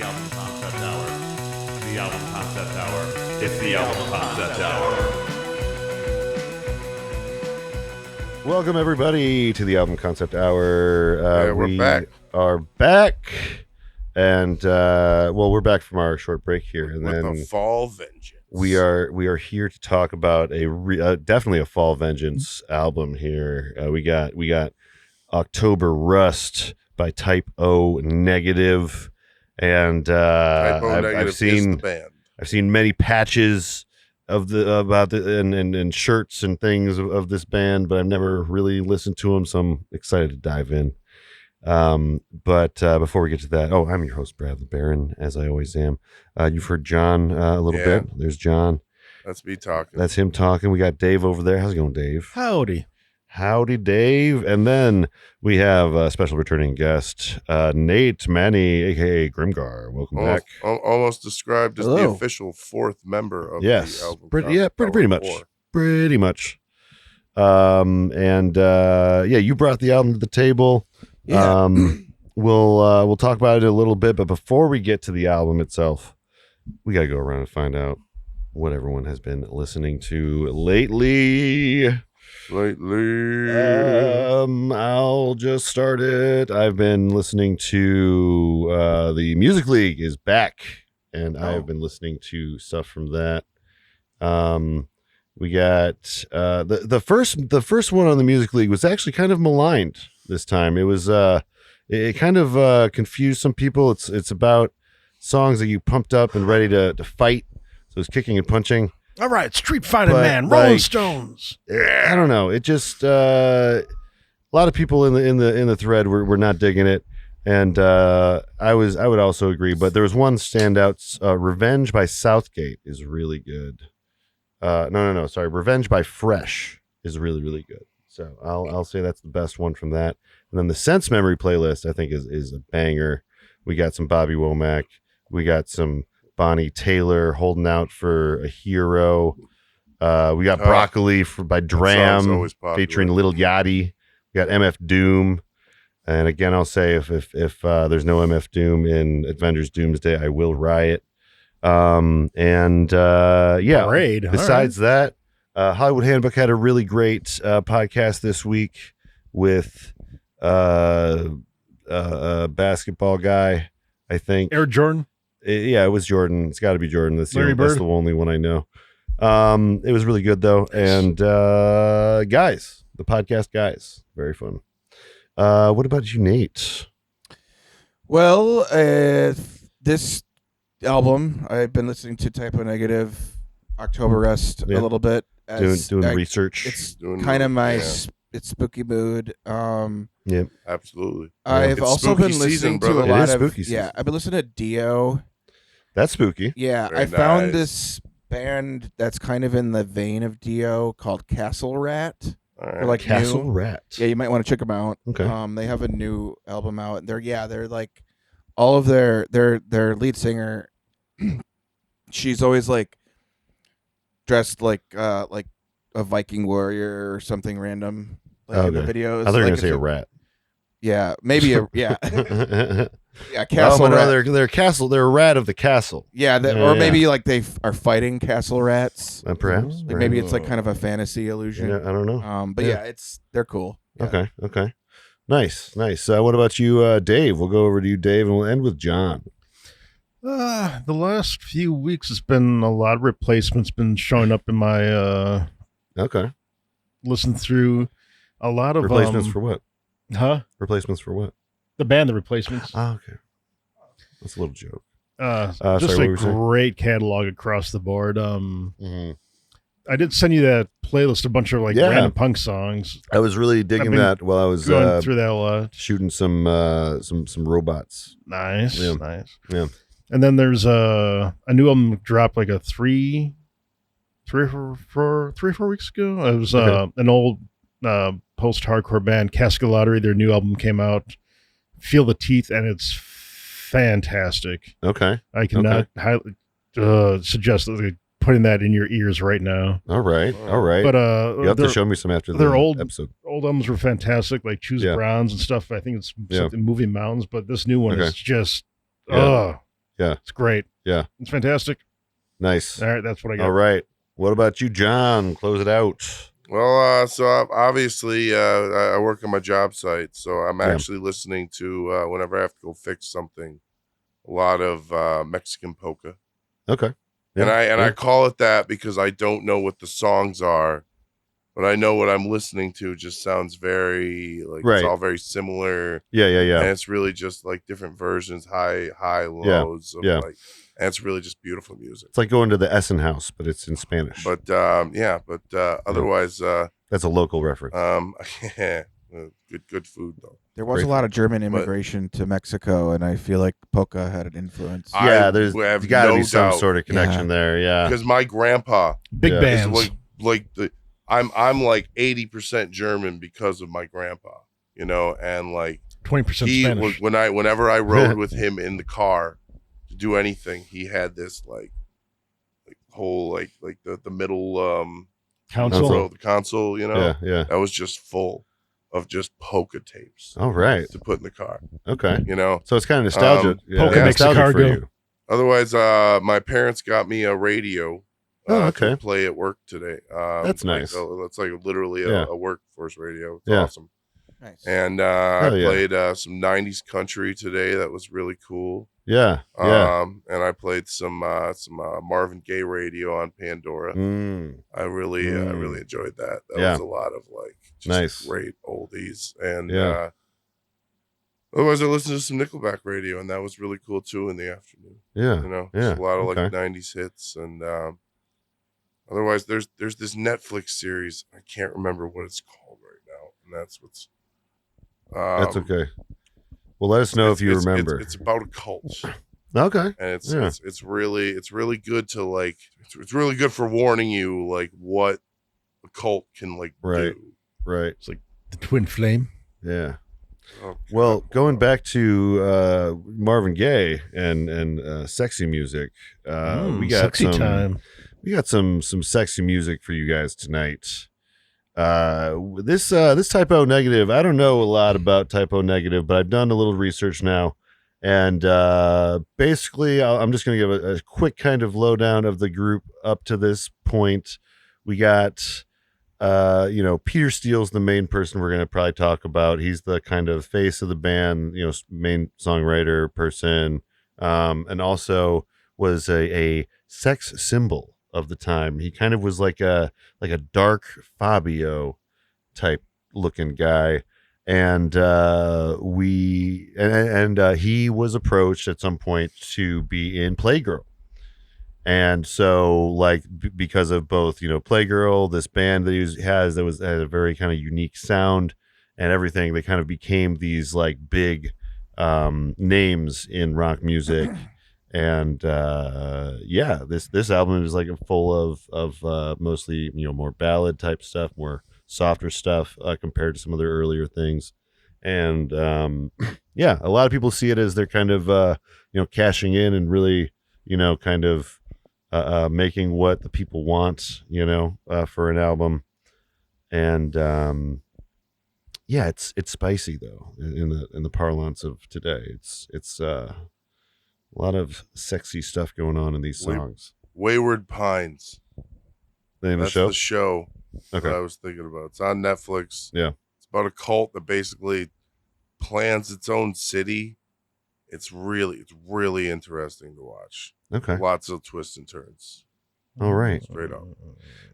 album concept hour. The album concept hour. It's the album concept hour. Welcome everybody to the album concept hour. We're back. Are back, and we're back from our short break here, and With then the Fall Vengeance. we are here to talk about definitely a Fall Vengeance album here. We got October Rust by Type O Negative, and Type O Negative I've seen is the band. I've seen many patches of and shirts and things of this band, but I've never really listened to them, so I'm excited to dive in. But before we get to that, I'm your host, Brad LeBaron, as I always am. You've heard John a little bit. There's John. That's me talking. That's him talking. We got Dave over there. How's it going, Dave? Howdy, Dave. And then we have a special returning guest, Nate Maney, aka Grimgar. Welcome back. Almost described as the official fourth member of the album. Pretty much. You brought the album to the table. Yeah. We'll talk about it a little bit, but before we get to the album itself, we gotta go around and find out what everyone has been listening to lately. I'll just start it. I've been listening to the Music League is back, and I've been listening to stuff from that. We got the first one on the Music League was actually kind of maligned this time. It was it kind of confused some people. It's about songs that you pumped up and ready to fight. So it's kicking and punching. All right, Street Fighting Man, Rolling Stones. I don't know. It just a lot of people in the thread were not digging it, and I would also agree. But there was one standout. Revenge by Southgate is really good. No. Sorry, Revenge by Fresh is really, really good. So I'll say that's the best one from that. And then the Sense Memory playlist I think is a banger. We got some Bobby Womack. We got some Bonnie Taylor, Holding Out for a Hero. We got Broccoli by Dram featuring Little Yachty. We got MF Doom. And again, I'll say if there's no MF Doom in Avengers Doomsday, I will riot. Parade. Besides that, Hollywood Handbook had a really great podcast this week with a basketball guy, I think. Air Jordan? It was Jordan. It's got to be Jordan. That's the only one I know. It was really good, though. And the podcast guys, very fun. What about you, Nate? Well, this album, I've been listening to Type O Negative, October Rust a little bit. Doing research. It's kind of my it's spooky mood. Yeah, absolutely. I've also been listening to a lot of spooky season. Yeah, I've been listening to Dio. That's spooky. Yeah, I found this band that's kind of in the vein of Dio called Castle Rat. Right. They're like Castle Rat. Yeah, you might want to check them out. Okay. They have a new album out. They're like all of their lead singer. She's always like dressed like a Viking warrior or something random, like in the videos. I thought you were gonna say a rat. Yeah, maybe yeah, castle rat. They're a rat of the castle. Yeah, maybe like they are fighting castle rats. Perhaps. Like maybe it's like kind of a fantasy illusion. Yeah, I don't know. But they're cool. Yeah. Okay. Nice. What about you, Dave? We'll go over to you, Dave, and we'll end with John. The last few weeks has been a lot of replacements been showing up in my listen through a lot of replacements for what? Huh? Replacements for what? The band, The Replacements. Oh, okay. That's a little joke. Just a great catalog across the board. I did send you that playlist, a bunch of random punk songs. I was really digging that while I was going through that a lot, shooting some robots. Nice. Yeah. And then there's a new album dropped like three or four weeks ago. It was an old post-hardcore band, Casket Lottery. Their new album came out, Feel the Teeth, and it's fantastic. Okay. I cannot highly suggest putting that in your ears right now. All right. But you have to show me some after the episode. Old albums were fantastic, like Choose Browns and stuff. I think it's something Moving Mountains, but this new one is just Yeah. It's great. Yeah. It's fantastic. Nice. All right, that's what I got. All right. What about you, John? Close it out. Well, so obviously, I work on my job site, so I'm actually listening to whenever I have to go fix something, a lot of Mexican polka. Okay. And I call it that because I don't know what the songs are, but I know what I'm listening to just sounds very like Right. it's all very similar. Yeah. And it's really just like different versions, high, lows of like, and it's really just beautiful music. It's like going to the Essen House, but it's in Spanish. But otherwise, that's a local reference. Good food though. There was a lot of German immigration to Mexico, and I feel like polka had an influence. Yeah, there's got to be some sort of connection there. Yeah, because my grandpa big bands I'm like 80% German because of my grandpa, and like 20% Spanish. Whenever I rode with him in the car to do anything, he had this like whole like the middle console, the console, yeah, that was just full of just polka tapes. All right, to put in the car. Okay, so it's kind of nostalgic. Polka makes the car go. Otherwise, my parents got me a radio. To play at work today. That's nice. That's like literally a workforce radio. It's awesome. Nice. And I played some 90s country today. That was really cool. Yeah. And I played some Marvin Gaye radio on Pandora. I really enjoyed that. That was a lot of like just great oldies. And otherwise, I listened to some Nickelback radio, and that was really cool too in the afternoon. Yeah. Just a lot of like 90s hits and. Otherwise, there's this Netflix series. I can't remember what it's called right now, and that's what's. That's okay. Well, let us know if you remember. It's about a cult. Okay. And it's really good to like. It's really good for warning you like what a cult can like do. Right. It's like the twin flame. Yeah. Well, going back to Marvin Gaye and sexy music, we got sexy time. We got some sexy music for you guys tonight. This Typo Negative, I don't know a lot about Typo Negative, but I've done a little research now, and basically I'm just going to give a quick kind of lowdown of the group up to this point. We got Peter Steele's the main person we're going to probably talk about. He's the kind of face of the band, main songwriter person, and also was a sex symbol of the time. He kind of was like a dark Fabio type looking guy, and he was approached at some point to be in Playgirl, and so like because of both Playgirl, this band that he had a very kind of unique sound and everything, they kind of became these like big names in rock music. And this album is like full of mostly more ballad type stuff, more softer stuff compared to some of their earlier things. And a lot of people see it as they're kind of cashing in and really kind of making what the people want for an album. And it's spicy though in the parlance of today. It's a lot of sexy stuff going on in these songs. Wayward Pines. The name of the That's show? the show that I was thinking about. It's on Netflix. Yeah. It's about a cult that basically plans its own city. It's really interesting to watch. Okay. Lots of twists and turns. All right. Straight up.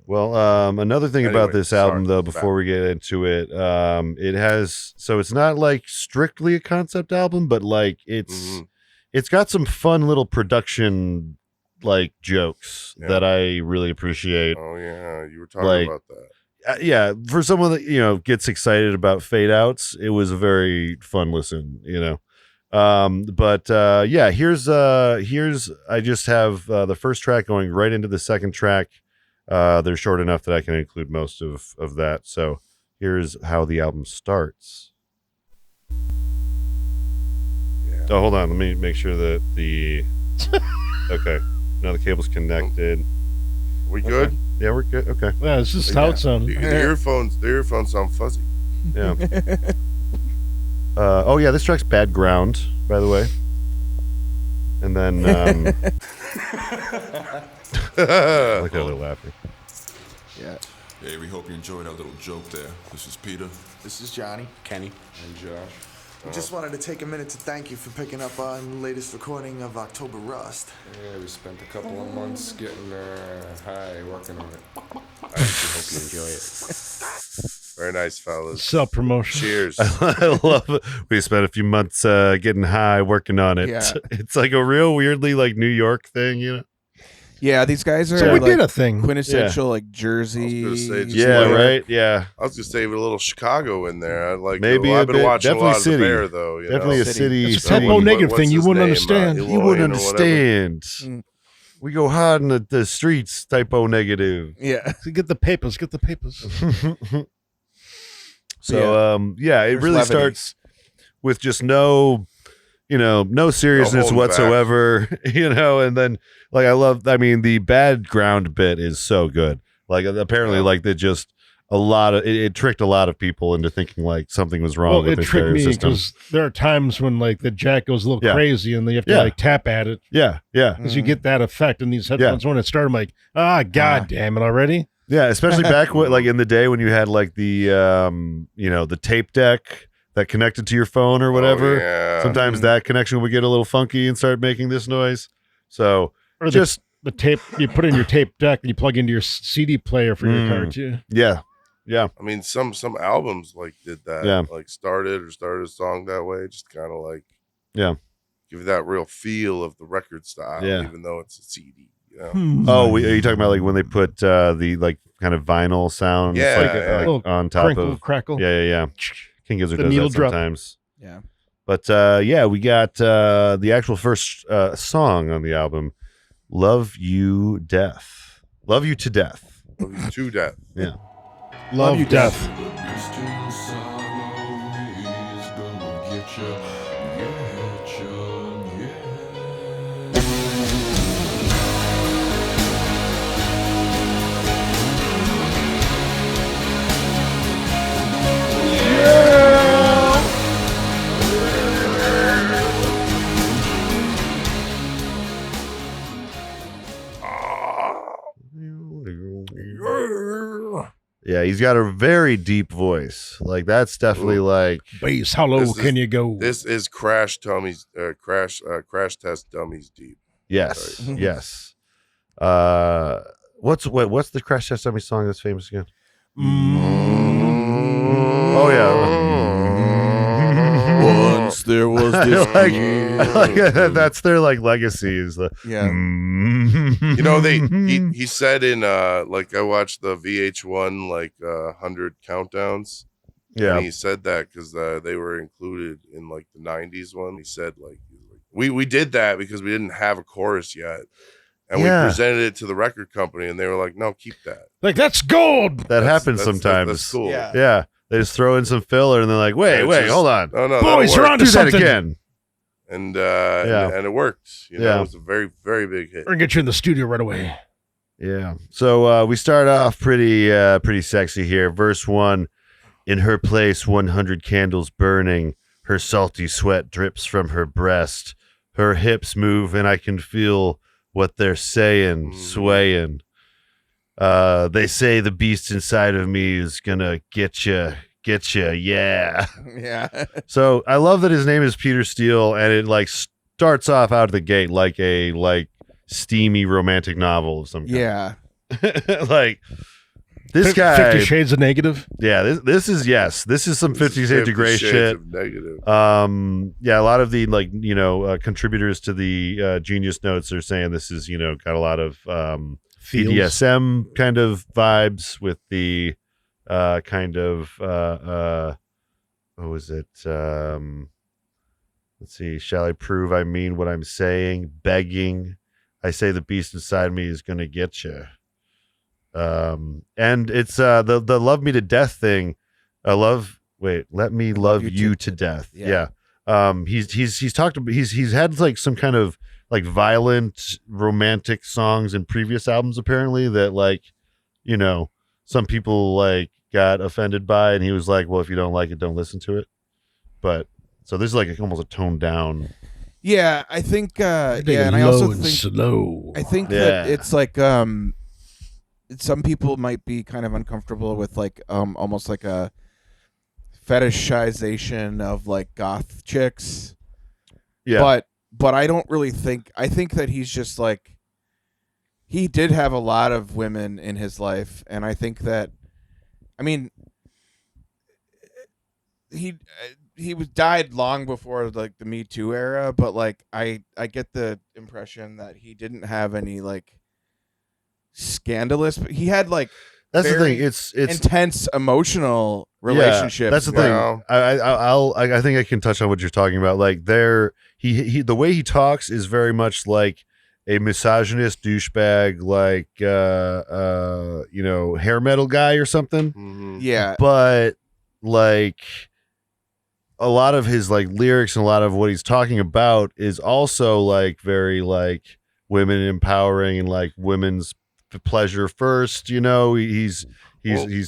Well, another thing about this album, though, before we get into it, it's not like strictly a concept album, but like it's got some fun little production like jokes that I really appreciate. Oh yeah, you were talking about that. For someone that gets excited about fade outs, it was a very fun listen. Here's I just have the first track going right into the second track. They're short enough that I can include most of that. So here's how the album starts. Oh, hold on. Let me make sure that the... Okay. Now the cable's connected. We good? Yeah, we're good. Okay. Yeah, it's just how it sounds. The earphones sound fuzzy. Yeah. This track's Bad Ground, by the way. And then I like that little laughter. Yeah. Hey, we hope you enjoyed our little joke there. This is Peter. This is Johnny. Kenny. And Josh. We just wanted to take a minute to thank you for picking up our latest recording of October Rust. Yeah, we spent a couple of months getting high, working on it. I actually hope you enjoy it. Very nice, fellas. Self-promotion. Cheers. I love it. We spent a few months getting high, working on it. Yeah. It's like a real weirdly like New York thing, you know? Yeah, these guys are So we like did a thing. quintessential like Jersey. I was gonna say, just Yeah, like- right? Yeah. I was gonna say with a little Chicago in there. I like Maybe I've a been bit- watching a definitely lot of city. the Bear though. You Definitely know? a city. It's a city. typo negative What's thing. You his wouldn't name? understand. Eloy You wouldn't or whatever. understand. We go hard in the streets, typo negative. Yeah. Get the papers. Get the papers. So it There's really levity. starts with just no seriousness holding whatsoever, and then the background bit is so good. Like apparently like they just it tricked a lot of people into thinking like something was wrong Well, with it their tricked stereo me system. because there are times when like the jack goes a little Yeah. crazy and you have to Yeah. like tap at it Yeah, yeah. because you get that effect in these headphones. When it started, I'm like, god damn it already. Yeah, especially back like in the day when you had like the the tape deck that connected to your phone or whatever. Oh, yeah. Sometimes that connection would get a little funky and start making this noise. So Or just the tape you put in your tape deck and you plug into your CD player for your car too. yeah. I mean, some albums like did that. Yeah. Like started a song that way, just kind of like Yeah. give you that real feel of the record style, Yeah. even though it's a CD. You know? Oh, are you talking about like when they put the like kind of vinyl sounds Yeah, like, yeah. like, on top Crinkle, of crackle. yeah. King Gizzard The does needle that drop. sometimes. Yeah. But we got the actual first song on the album, Love You Death. Love You to Death. Love You to Death. Yeah. Love You death. Yeah, he's got a very deep voice. Like that's definitely like Bass, how low This is- can you go? This is Crash Test Dummies deep. yes, Right. yes. What's the Crash Test Dummy song that's famous again? Oh yeah. Once there was I this. like that's their like legacy is the Yeah. You know, he said in like I watched the VH1 like 100 countdowns. yeah. And he said that because they were included in like the 90s one. He said like we did that because we didn't have a chorus yet. And Yeah. we presented it to the record company and they were like, no, keep that. Like that's gold. That happens That's- sometimes. That's cool. Yeah. Yeah. They just throw in some filler and they're like, wait, And it's wait, just- hold on. No, Boys, that'll you're work. onto Do that something. again. And Yeah. and it worked. You know, Yeah. it was a very, very big hit. We're gonna get you in the studio right away. Yeah. So we start off pretty sexy here. Verse 1, in her place 100 candles burning, her salty sweat drips from her breast. Her hips move and I can feel what they're saying, swaying. They say the beast inside of me is gonna get you, yeah. Yeah. So I love that his name is Peter Steele, and it like starts off out of the gate like a steamy romantic novel of some kind. Yeah. Like this guy, 50 Shades of Negative. yeah. This is some 50 Shades of Grey 50 Shades shit. of Negative. Yeah, a lot of the contributors to the Genius Notes are saying this is got a lot of Feels. BDSM kind of vibes with the kind of what was it? Let's see. Shall I prove I mean what I'm saying? Begging. I say the beast inside me is gonna get you. And it's the love me to death thing. Let me love you to death. Yeah. He's talked about he's had like some kind of like violent romantic songs in previous albums apparently that some people like got offended by, and he was like, well, if you don't like it, don't listen to it. But so this is like almost a toned down Yeah, I think. I think and I low also and think. slow. I think that it's like some people might be kind of uncomfortable with like almost like a fetishization of like goth chicks. Yeah. But I don't really think. I think that he's just like. He did have a lot of women in his life, and I think that. I mean. He was died long before like the Me Too era, but like I get the impression that he didn't have any like scandalous. But he had like that's the very thing. It's intense emotional relationships. That's the thing. I think I can touch on what you're talking about. Like he the way he talks is very much like a misogynist douchebag, like hair metal guy or something. Mm-hmm. Yeah, but like. A lot of his like lyrics and a lot of what he's talking about is also like very like women empowering and like women's pleasure first. He's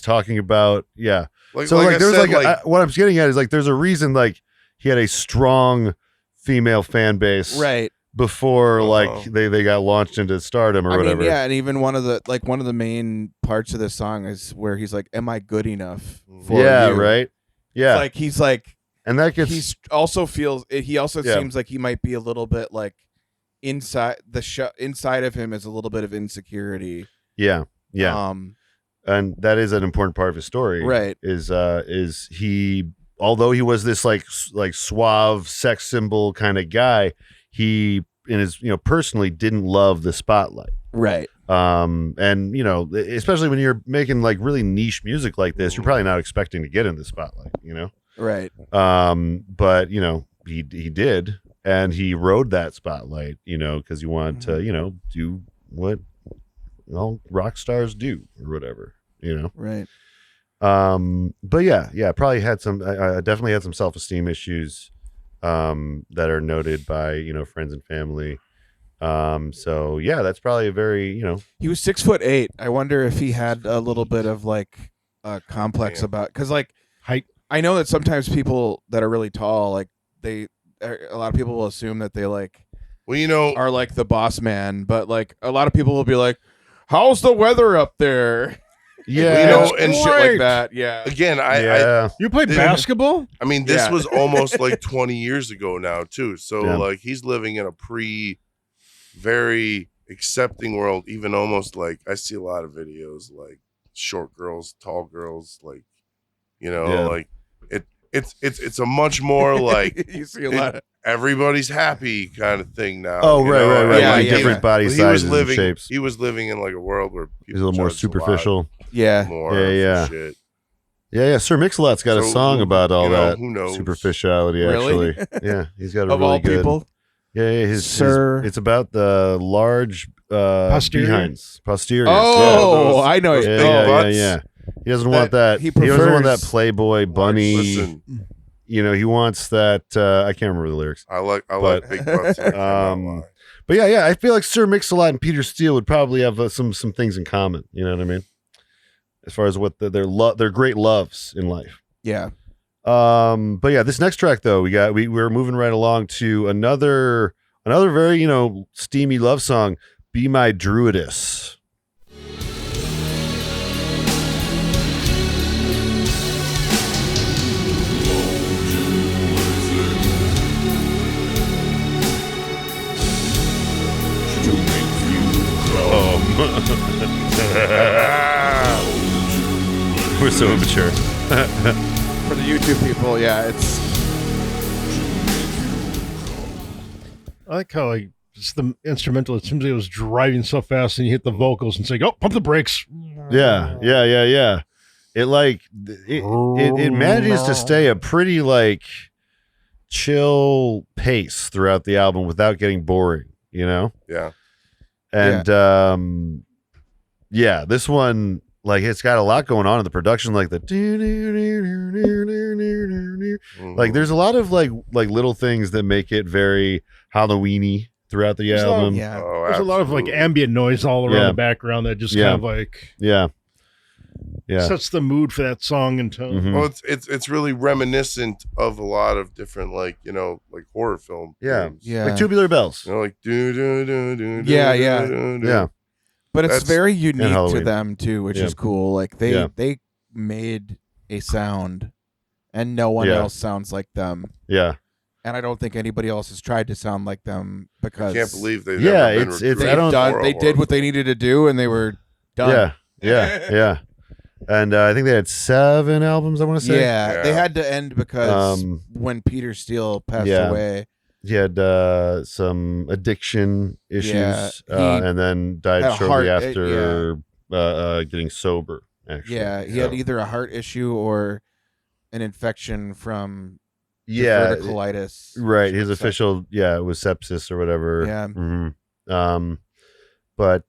talking about so like there's what I'm getting at is like there's a reason like he had a strong female fan base right before like they got launched into stardom or whatever. And even one of the main parts of this song is where he's like, "Am I good enough for you?" Right. Yeah, it's like he's like. And that gets. He also seems like he might be a little bit like inside inside of him is a little bit of insecurity. Yeah. And that is an important part of his story, right? Is he? Although he was this like suave sex symbol kind of guy, he in his personally didn't love the spotlight, right? And especially when you're making like really niche music like this, you're probably not expecting to get in the spotlight, Right. But he did, and he rode that spotlight, because he wanted to, do what all rock stars do or whatever, Right. But yeah, probably had some. I definitely had some self-esteem issues, that are noted by friends and family. So yeah, that's probably a very He was 6'8". I wonder if he had a little bit of like a complex about because like height. I know that sometimes people that are really tall, like a lot of people will assume that they like, are like the boss man, but like a lot of people will be like, "How's the weather up there?" Yeah, and shit like that. Yeah. Again, you played basketball? I mean, this was almost like 20 years ago now too. So like he's living in a very accepting world. Even almost like I see a lot of videos like short girls, tall girls, like like it's a much more like you see a lot of everybody's happy kind of thing now. Oh, right. Yeah, like different body sizes and shapes. He was living in like a world where he's a little more superficial. Shit. Yeah. Sir Mix-a-Lot's got a song about all that who knows? superficiality. Really? Actually, yeah, he's got a of really all good. people. Yeah, it's about the large posteriors. Oh, I know. Yeah. He doesn't want that. He doesn't want that Playboy bunny. Listen, he wants that. I can't remember the lyrics. I like big butts. But yeah, I feel like Sir Mix-a-Lot and Peter Steele would probably have some things in common. You know what I mean? As far as what their great loves in life. Yeah. But yeah, this next track though, we're moving right along to another very steamy love song, "Be My Druidess." We're so immature. For the YouTube people, yeah, it's. I like how like just the instrumental. It seems like it was driving so fast, and you hit the vocals and say, "Oh, pump the brakes." Yeah. It manages to stay a pretty like chill pace throughout the album without getting boring. Yeah. And this one, like, it's got a lot going on in the production, like the like there's a lot of like little things that make it very Halloween-y throughout the album. There's a lot of like ambient noise all around the background that just kind of like sets the mood for that song and tone. Mhm. Well, it's really reminiscent of a lot of different like horror film. themes. Like Tubular Bells. Like do. Yeah. But it's That's- very unique to Halloween. them too, which Yeah. is cool. Like they made a sound, and no one else sounds like them. Yeah. And I don't think anybody else has tried to sound like them because Can't believe they've Yeah, never been it's- recruited I don't- for a they did horror what they needed to do, and they were done. Yeah. And I think they had 7 albums, I want to say. Yeah, they had to end because when Peter Steele passed away, he had some addiction issues, Yeah, and then died had a shortly heart- after getting sober. Actually, yeah, he had either a heart issue or an infection from diverticulitis. Right. His official, it was sepsis or whatever. Yeah. Mm-hmm. But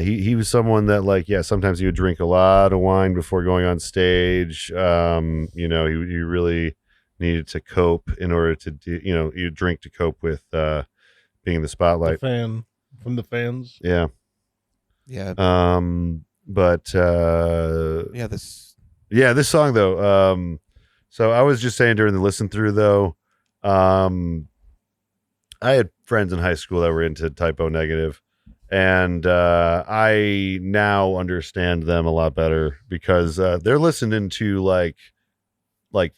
he was someone that sometimes he would drink a lot of wine before going on stage. He really needed to cope in order to do, you drink to cope with being in the spotlight. From the fans. Yeah. Yeah. This song though. So I was just saying during the listen through though, I had friends in high school that were into Typo Negative, and I now understand them a lot better because they're listening to like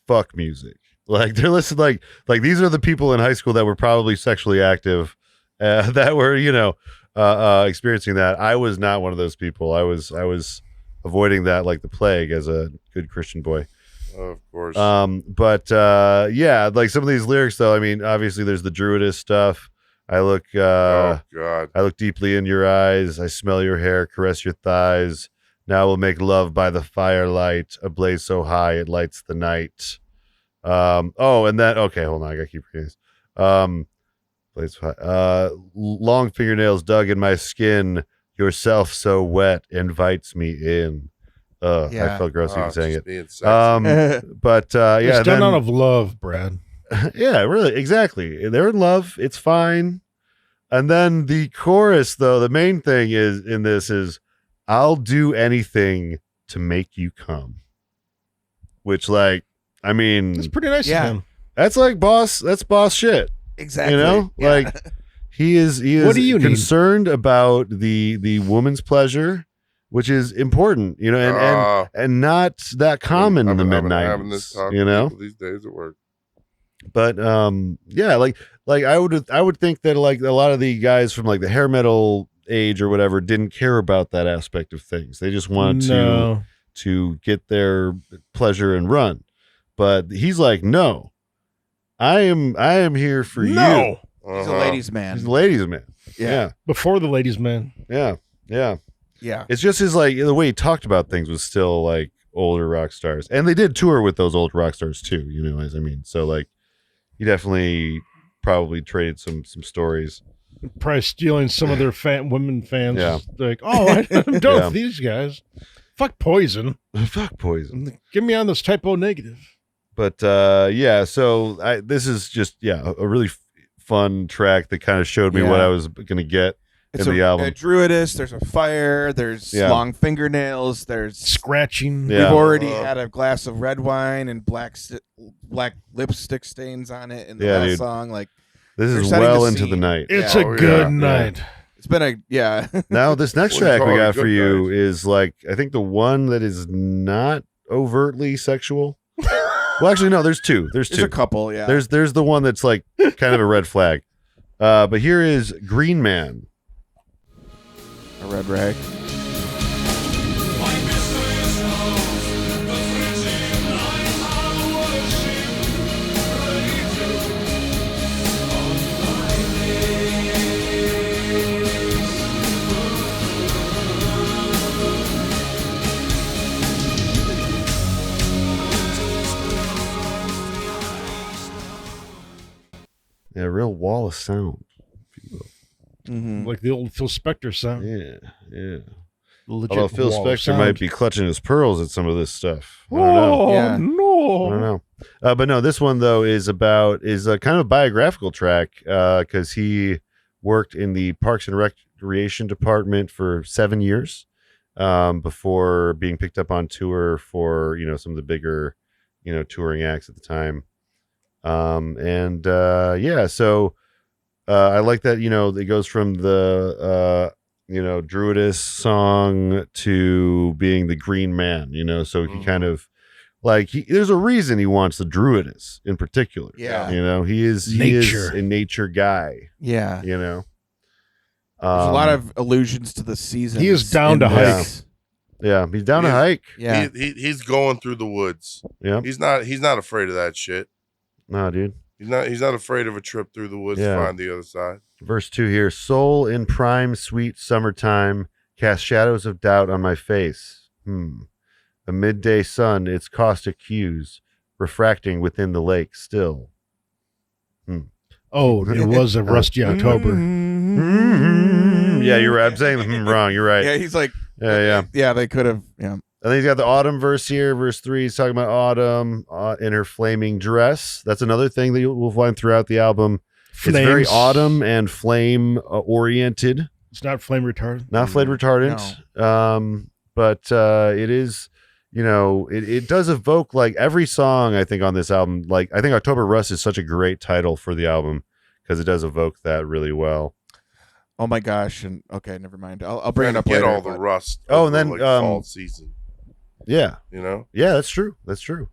fuck music. Like they're listening like these are the people in high school that were probably sexually active, that were experiencing that. I was not one of those people. I was avoiding that like the plague as a good Christian boy. Of course. But like some of these lyrics though, I mean, obviously there's the Druidess stuff. I look oh God. I look deeply in your eyes, I smell your hair, caress your thighs. Now we'll make love by the firelight, a blaze so high it lights the night. And then okay, hold on, I gotta keep reading this. Blaze high. Long fingernails dug in my skin, yourself so wet invites me in. I felt gross even saying it. It's done out of love, Brad. Yeah, really, exactly. They're in love. It's fine. And then the chorus, though, the main thing is, I'll do anything to make you come. Which, I mean, it's pretty nice. Yeah. Of him. That's boss. That's boss shit. Exactly. Yeah. He is What do you concerned about the woman's pleasure, which is important, and not that common in the mid-90s, this talk these days at work. But I would think that a lot of the guys from the hair metal age or whatever didn't care about that aspect of things. They just wanted to get their pleasure and run. But he's like, no, I am here for you. He's a ladies' man. He's a ladies' man. Yeah. Before the ladies' man. Yeah. Yeah. It's just his the way he talked about things was still older rock stars, and they did tour with those old rock stars too. As I mean, so he definitely probably traded some stories. Probably stealing some of their women fans. Yeah. I'm done with these guys. Fuck Poison. Fuck Poison. Get me on this Typo Negative. But so this is just a really fun track that kind of showed me what I was gonna get. It's in the album. A Druidess, there's a fire, there's long fingernails, there's scratching. Yeah. We've already had a glass of red wine and black lipstick stains on it in the last song. This is well into the night. It's a good night. It's been Now this next track we got for you is I think the one that is not overtly sexual. Well, actually, no. There's two. There's two. a couple. Yeah. There's the one that's kind of a red flag. But here is Green Man. A red rag. Yeah, real wall of sound. Mm-hmm. Like the old Phil Spector sound. Yeah. Legit Although Phil wall of Spector sound. might be clutching his pearls at some of this stuff. I don't Oh, know. Yeah. no. I don't know. But no, this one though is a kind of a biographical track because he worked in the Parks and Recreation department for 7 years. before being picked up on tour for, some of the bigger, touring acts at the time. So I like that, it goes from the, Druidess song to being the Green Man, so he kind of there's a reason he wants the Druidess in particular. Yeah. He is a nature guy. Yeah. There's a lot of allusions to the season. He is down to hike. Yeah, he's down to hike. Yeah. He's going through the woods. Yeah. He's not afraid of that shit. No, dude. He's not afraid of a trip through the woods to find the other side. Verse 2 here. Soul in prime, sweet summertime, cast shadows of doubt on my face. A midday sun, its caustic hues, refracting within the lake still. Oh, it was a rusty October. Yeah, you're right. I'm saying wrong. You're right. Yeah, he's like, yeah. Yeah, they could have, yeah. And then he's got the autumn verse here. Verse 3, he's talking about autumn in her flaming dress. That's another thing that we'll find throughout the album. Flames. It's very autumn and flame oriented. It's not flame retardant. Not flame retardant. No. But it is, it does evoke every song, I think, on this album. I think October Rust is such a great title for the album because it does evoke that really well. Oh my gosh! And okay, never mind. I'll bring it up Get later. all the rust. Oh, and then fall season. Yeah, yeah, that's true. That's true.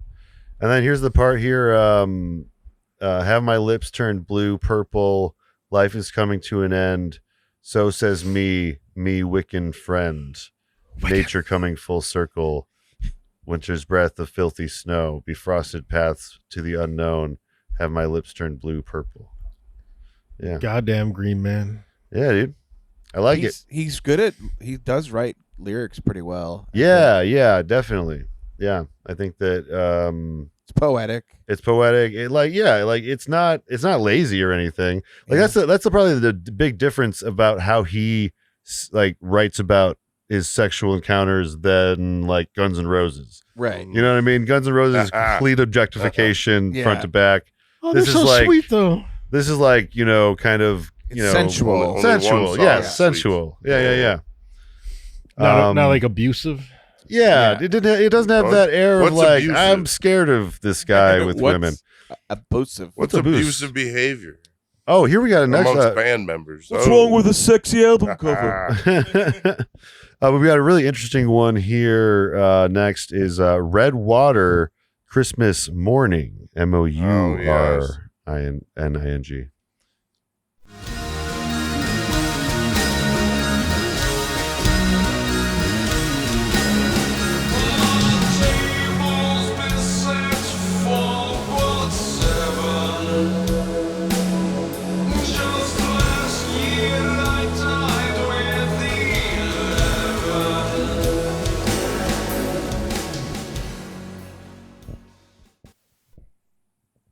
And then here's the part here. Have my lips turned blue, purple. Life is coming to an end. So says me, Wiccan friend. Nature coming full circle. Winter's breath of filthy snow. Befrosted paths to the unknown. Have my lips turned blue, purple. Yeah. Goddamn Green Man. Yeah, dude. I like it. He does write lyrics pretty well. Yeah, definitely. Yeah. I think that it's poetic. It's poetic. It's not lazy or anything. That's probably the big difference about how he writes about his sexual encounters than Guns N' Roses. Right. You know what I mean? Guns N' Roses is complete objectification front to back. Oh, this is so sweet though. This is kind of sensual. Sensual. Yes, sensual. Yeah. Not abusive. Yeah, it doesn't have that air of abusive? I'm scared of this guy with women. Abusive. What's abusive behavior? Oh, here we got a next amongst band members. What's wrong with a sexy album cover? We got a really interesting one here. Next is Red Water Christmas Morning. MOURNING.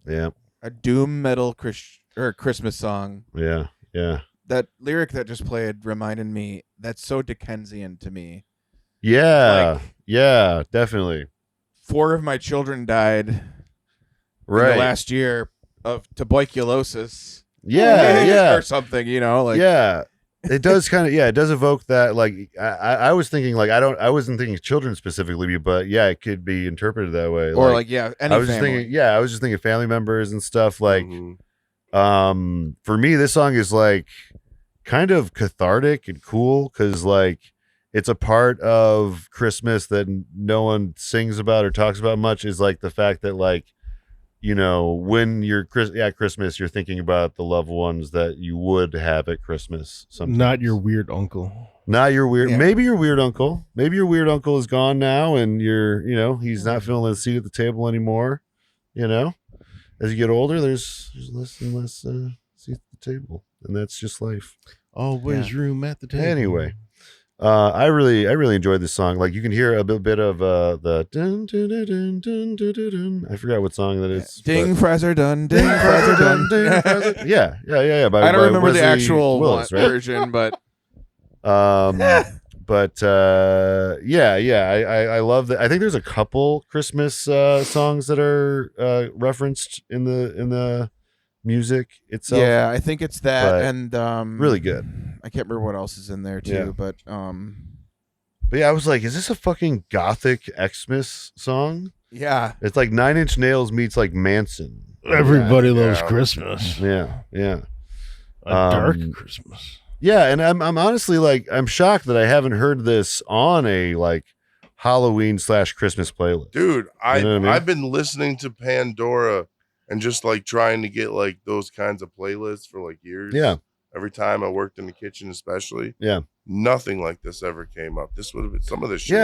Yeah. A doom metal Christmas song. Yeah. That lyric that just played reminded me, that's so Dickensian to me. Yeah. Yeah, definitely. 4 of my children died in the last year of tuberculosis. Yeah. Or something, Yeah. It does it does evoke that. I was thinking I wasn't thinking children specifically, but yeah, it could be interpreted that way. Or any I was family. I was just thinking family members and stuff. For me, this song is kind of cathartic and cool because it's a part of Christmas that no one sings about or talks about much. Is the fact that when you're at Christmas, you're thinking about the loved ones that you would have at Christmas. Sometimes. Not your weird uncle. Not your weird. Yeah. Maybe your weird uncle. Maybe your weird uncle is gone now, and he's not filling the seat at the table anymore. As you get older, there's less and less seats at the table, and that's just life. Always room at the table. Anyway. I really enjoyed this song. You can hear a bit of the dun, dun, dun, dun, dun, dun, dun, dun. I forgot what song that is. Ding fries are done. Ding fries are done. Yeah. I don't remember the actual Willis, right? version, but I love that. I think there's a couple Christmas songs that are referenced in the music itself. Yeah, I think it's that, and really good. I can't remember what else is in there too, but But yeah, I was like, is this a fucking gothic Xmas song? Yeah. It's like 9 Inch Nails meets like Manson. Everybody loves Christmas. Yeah. A dark Christmas. Yeah, and I'm honestly like, I'm shocked that I haven't heard this on a like Halloween / Christmas playlist. Dude, You know what I mean? I've been listening to Pandora and just like trying to get like those kinds of playlists for like years. Yeah. Every time I worked in the kitchen, especially. Yeah. Nothing like this ever came up. This would have been some of this shit.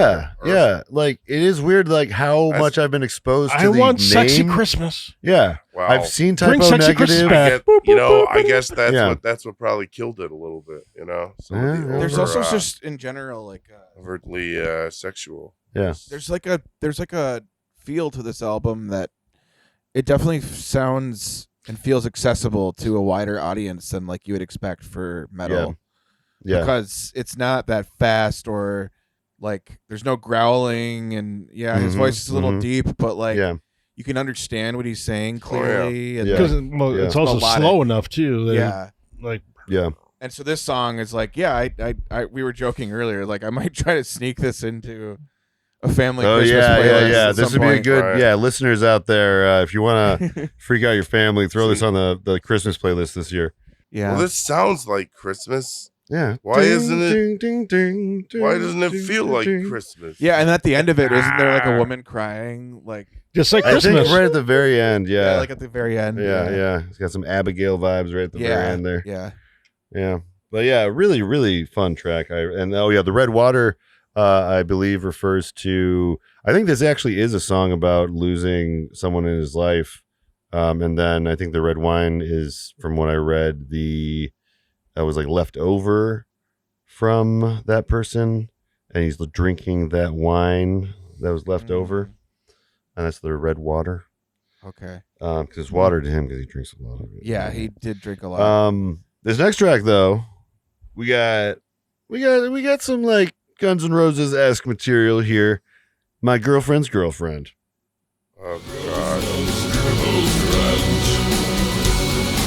Yeah. Like it is weird, like how much I've been exposed to. I want the sexy name. Christmas. Yeah. Wow. I've seen Bring Typo Sexy Christmas Negative. back. I guess that's Yeah. that's what probably killed it a little bit. Some of the There's over, also just in general like overtly sexual. Yeah. There's like a feel to this album that it definitely sounds and feels accessible to a wider audience than like you would expect for metal. Yeah. Because it's not that fast or like there's no growling and his voice is a little deep, but like you can understand what he's saying clearly. And Because it's also melodic. slow enough too. That Yeah. And so this song is like, we were joking earlier, like I might try to sneak this into a family Christmas playlist at This some would be a point. good, listeners out there, if you want to freak out your family, throw this on the Christmas playlist this year. Yeah. Well, this sounds like Christmas. Yeah. Why isn't it? Why doesn't it feel like Christmas? Yeah, and at the end of it, isn't there like a woman crying, like just like I Christmas? think right at the very end. Yeah. like at the very end. Yeah. It's got some Abigail vibes right at the very end there. Yeah. But yeah, really, really fun track. The Red Water, I believe refers to. I think this actually is a song about losing someone in his life, and then I think the red wine is, from what I read, that was like left over from that person, and he's drinking that wine that was left over, and that's the red water. Okay. Because it's water to him because he drinks a lot of it. Yeah, he did drink a lot. This next track though, we got some like Guns N' Roses-esque material here. My Girlfriend's Girlfriend. Oh God.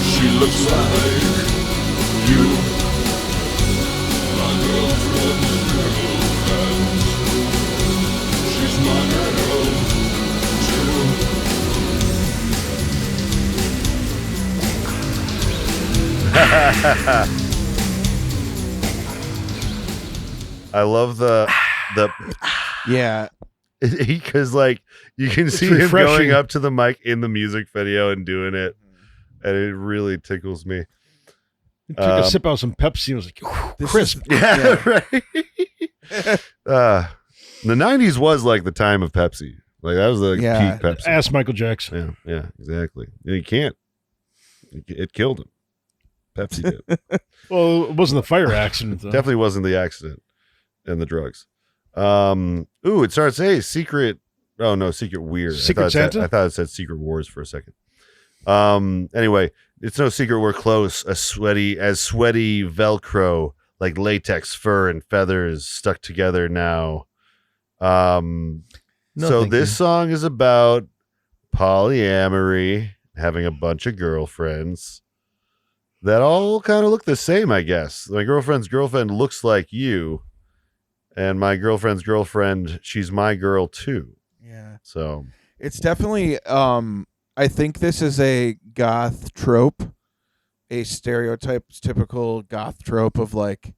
She looks like you. My girlfriend's girlfriend. She's my girl I love the yeah, because like you can see him going up to the mic in the music video and doing it, and it really tickles me. He took a sip out of some Pepsi and was like, crisp. Right. The 90s was like the time of Pepsi. Like that was the peak Pepsi. Ask Michael Jackson. Yeah, exactly. You can't. It killed him. Pepsi did. Well, it wasn't the fire accident though. Definitely wasn't the accident and the drugs. It starts, Secret. Oh no, Secret Weird. Secret Santa? I thought it said Secret Wars for a second. Anyway, it's no secret we're close. As sweaty Velcro, like latex, fur, and feathers stuck together now. So this song is about polyamory, having a bunch of girlfriends that all kind of look the same, I guess. My girlfriend's girlfriend looks like you, and my girlfriend's girlfriend, she's my girl too. Yeah. So it's definitely I think this is a goth trope, a typical goth trope of like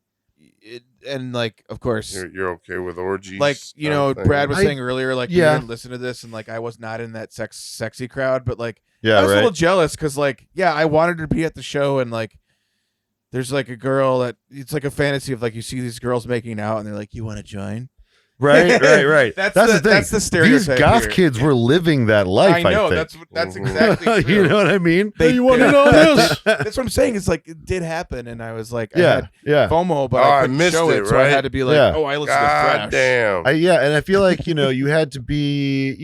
and like, of course, you're okay with orgies, like, you know, Brad was saying earlier, like, you didn't listen to this, and like I was not in that sexy crowd, but like I was a little jealous because like I wanted to be at the show, and like there's like a girl that it's like a fantasy of like you see these girls making out and they're like, you want to join? Right. That's the thing. That's the stereotype. These goth here. kids were living that life. I know. think. That's exactly true. You know what I mean? You want to know this? That's what I'm saying. It's like it did happen, and I was like, I Yeah. had FOMO, but I couldn't show it, so I had to be like, oh, I listen to God Thrash. damn. And I feel like, you know, you had to be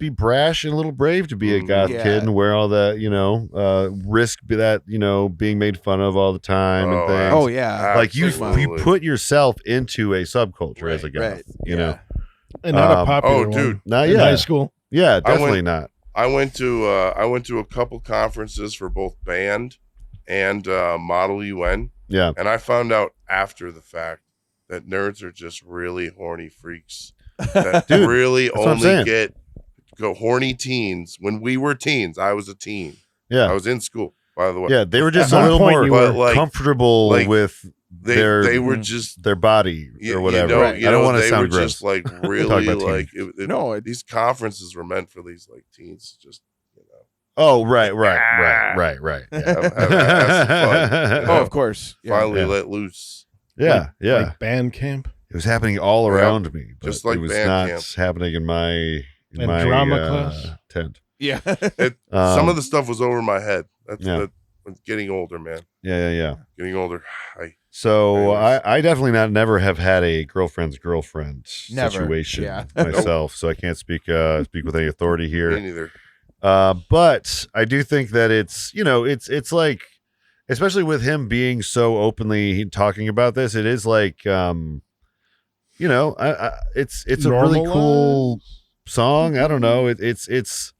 brash and a little brave to be a goth kid and wear all that, you know, risk that, you know, being made fun of all the time and things. Oh yeah, like you put yourself into a subculture as a goth, you know. And not a popular one. Not in yet. high school. Yeah, definitely not. I went to a couple conferences for both band and Model UN. Yeah. And I found out after the fact that nerds are just really horny freaks that Dude, really that's what I'm only saying. go horny teens. When we were teens, I was a teen. Yeah. I was in school, by the way. Yeah, they were just At a one little point more you were- But, comfortable like, with they were just their body or whatever. I don't want to they sound were gross. just like Talk really about like No, these conferences were meant for these like teens. Just Oh, right. Yeah. have some fun, you know? Oh, of course. Yeah. finally Yeah. let loose. Yeah. Like band camp It was happening all Yeah. around me, but Just like it was band not camp. happening in my And drama class? tent. Yeah. Some of the stuff was over my head. That's Yeah. getting older, man. Yeah. Getting older. So Anyways. I definitely never have had a girlfriend's girlfriend Never, situation yeah. myself, so I can't speak with any authority Me here. neither. But I do think that it's it's like, especially with him being so openly talking about this, it is like it's a really cool song. I don't know. It's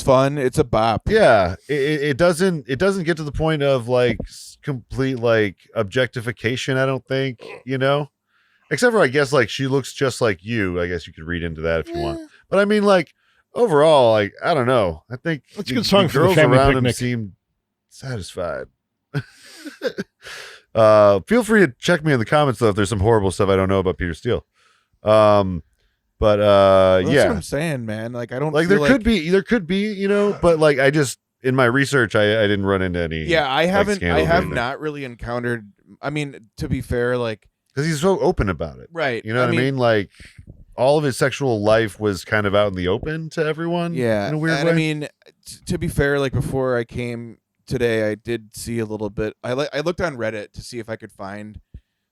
fun. It's a bop. yeah. It doesn't get to the point of like complete like objectification. I don't think, except for I guess like she looks just like you. I guess you could read into that if you want. But I mean, like overall, like I don't know. I think It's a good song for the girls family around picnic. him seem satisfied. Feel free to check me in the comments though if there's some horrible stuff I don't know about Peter Steele. But That's what yeah, I'm saying, man. Like I don't like feel there could be, but like I just in my research I didn't run into any. Yeah, I haven't. I scandals or have anything. not really encountered. I mean, to be fair, like because he's so open about it. right. You know what I mean? Like all of his sexual life was kind of out in the open to everyone. Yeah, in a weird and way. I mean, to be fair, like before I came today, I did see a little bit. I looked on Reddit to see if I could find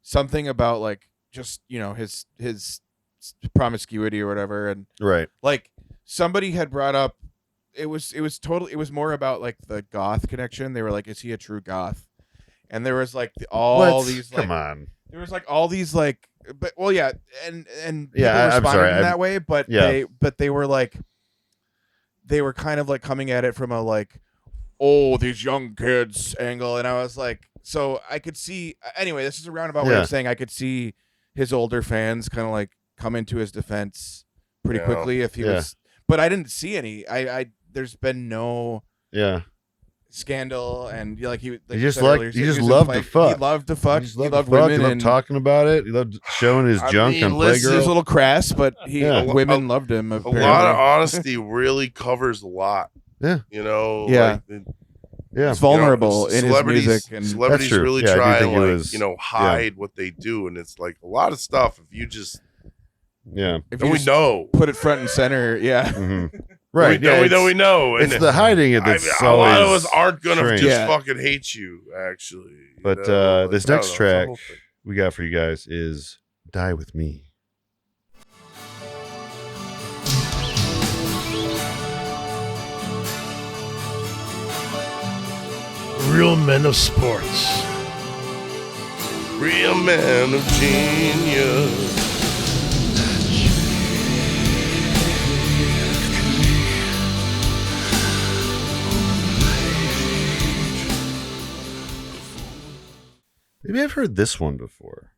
something about like just his promiscuity or whatever, and right. like somebody had brought up. It was more about like the goth connection. They were like, is he a true goth? And there was like these like, come on. there was like all these like, but well, yeah, and people Yeah, I'm responded sorry, in that way, but yeah. they were like, they were kind of like coming at it from a like, oh, these young kids angle, and I was like, so I could see anyway. This is a roundabout way Yeah. of saying I could see his older fans kind of like come into his defense pretty Yeah. quickly if he was, but I didn't see any. I there's been no Yeah. scandal, and like he He you just said like earlier, he was just in loved fight- to fuck. He loved to fuck. He just He loved loved to fuck. women He loved and talking about it. He loved showing his I junk mean, on listen, he was a Playgirl. little crass, but Yeah. women loved him. A Apparently. lot of honesty really covers a lot. Yeah. Yeah. Like, Yeah. He's vulnerable in his celebrities- music, and celebrities That's true. really Yeah, I do try think and it like was- hide what they do, and it's like a lot of stuff. If you just Yeah. if and you we just know, put it front and center, yeah. Mhm. Right. we know, yeah, we know, we know, and it's the hiding it I that's mean, a lot of always us aren't gonna strange. just Yeah. fucking hate you, actually. you But know? Like, this I don't next know, it's a track whole thing. we got for you guys is "Die with Me." Real men of sports. Real man of genius. Maybe I've heard this one before.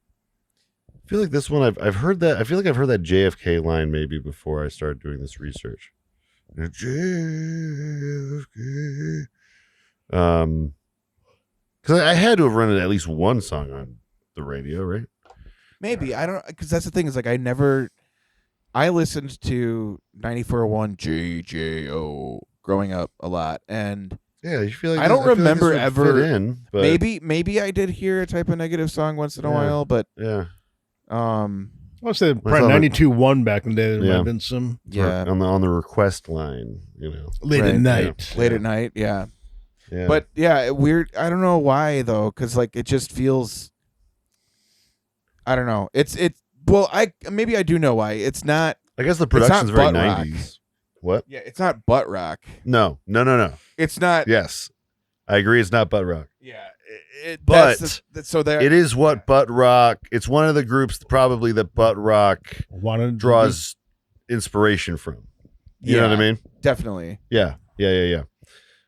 I feel like this one I've heard that. I feel like I've heard that JFK line maybe before I started doing this research. JFK. Because I had to have run at least one song on the radio, right? Maybe I don't, because that's the thing is like I listened to 94.1 JJO growing up a lot, and Yeah, you feel like I don't feel like this remember would ever- fit in, but maybe I did hear a type of negative song once in a Yeah. while, but yeah, I would say thought probably it- 92.1 back in the day. There might Yeah. have been some yeah, on the request line, late Right, at night. late at night, yeah. yeah. But yeah, weird. I don't know why though, because like it just feels. I don't know. It's. Well, I do know why. It's not. I guess the not production's very butt rock. 90s. What? Yeah, it's not butt rock. No. It's not. Yes, I agree. It's not butt rock. Yeah. But So there. It is what butt rock. It's one of the groups probably that butt rock Wanted draws inspiration from. You know what I mean? Definitely. Yeah.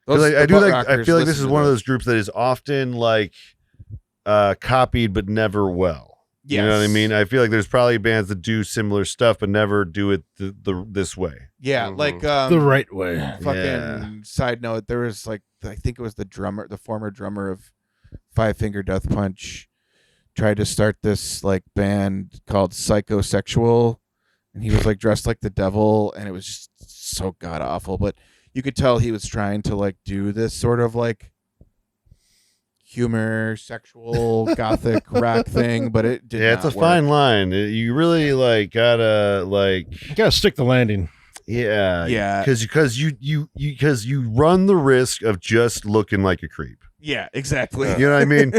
'Cause Those- I the do butt like. I rockers feel like this listen is to one of those groups that is often like copied but never well. You know what I mean? I feel like there's probably bands that do similar stuff but never do it this way. Yeah, like the right way. Fucking side note, there was like I think it was the former drummer of Five Finger Death Punch tried to start this like band called Psychosexual, and he was like dressed like the devil, and it was just so god awful. But you could tell he was trying to like do this sort of like humor, sexual, gothic rock thing, but it did. Yeah, it's a fine line. You really like gotta stick the landing. Yeah, because you run the risk of just looking like a creep. Yeah, exactly. You know what I mean?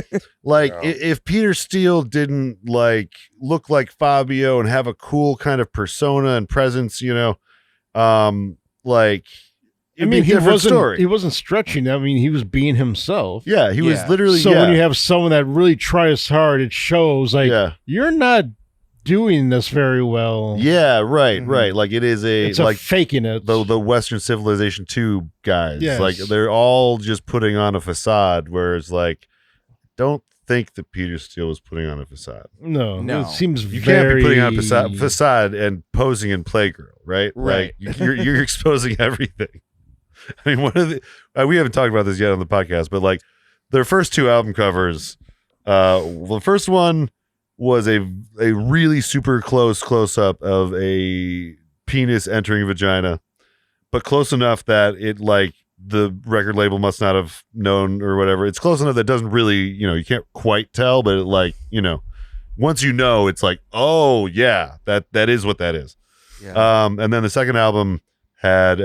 Like if Peter Steele didn't like look like Fabio and have a cool kind of persona and presence, you know, like I mean, he wasn't stretching. I mean, he was being himself. Yeah, he was literally. So when you have someone that really tries hard, it shows. Like you're not doing this very well. Yeah, right. Like it's like faking it. The Western Civilization 2 guys, yes. like they're all just putting on a facade. Whereas, like, don't think that Peter Steele was putting on a facade. No. It seems you can't be putting on a facade and posing in Playgirl, right? Right. Like you're exposing everything. I mean, we haven't talked about this yet on the podcast, but like their first 2 album covers, the first one was a really super close up of a penis entering a vagina, but close enough that it like the record label must not have known or whatever. It's close enough that it doesn't really, you know, you can't quite tell, but it like, you know, once you know, it's like, oh yeah, that is what that is. Yeah. And then the second album had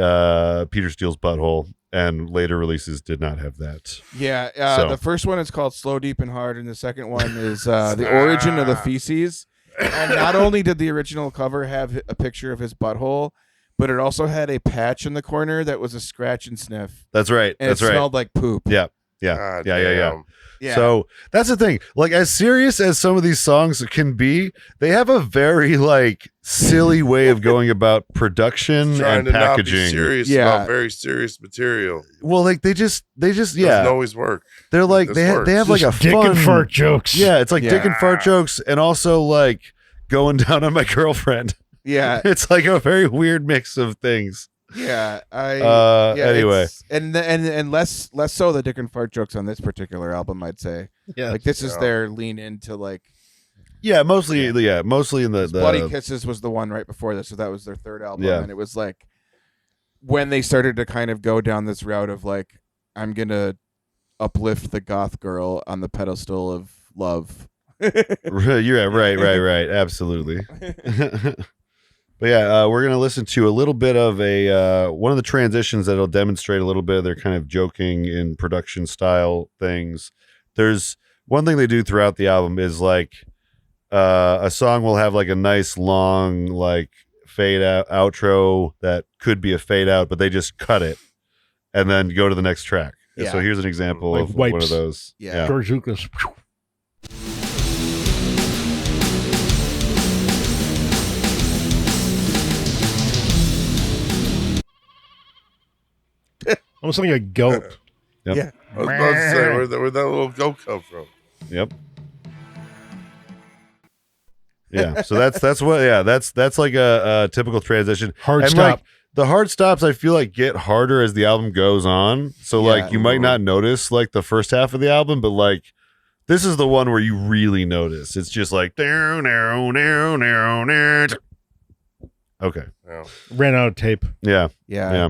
Peter Steele's butthole, and later releases did not have that. Yeah, So- the first one is called Slow, Deep, and Hard, and the second one is The Origin of the Feces. And not only did the original cover have a picture of his butthole, but it also had a patch in the corner that was a scratch and sniff. That's right. And That's it right. smelled like poop. Yeah. God Yeah. damn. Yeah. So that's the thing. Like, as serious as some of these songs can be, they have a very like silly way of going about production Trying and to not be packaging. serious about very serious material. Well, like they just Doesn't always work. They're like they have like a Just dick fun and fart jokes. Yeah, it's like dick and fart jokes, and also like going down on my girlfriend. Yeah. It's like a very weird mix of things. Yeah, anyway, it's- and less so the dick and fart jokes on this particular album, I'd say. Yeah, like this is their lean into like. Yeah, mostly in the Bloody Kisses was the one right before this, so that was their third album, Yeah. and it was like when they started to kind of go down this route of like, I'm gonna uplift the goth girl on the pedestal of love. You're right, absolutely. But yeah, we're gonna listen to a little bit of a one of the transitions that'll demonstrate a little bit of their kind of joking in production style things. There's one thing they do throughout the album is like a song will have like a nice long like fade out outro that could be a fade out, but they just cut it and then go to the next track. Yeah. So here's an example Like of one of Wipes. those. Yeah. George Lucas. Almost like a goat. Yep. Yeah. I was about to say, where'd that little goat come from? Yep. Yeah. So that's like a typical transition. Hard And, stop. like, the hard stops I feel like get harder as the album goes on. So like you might not notice like the first half of the album, but like this is the one where you really notice. It's just like okay. Yeah. Ran out of tape. Yeah. Yeah.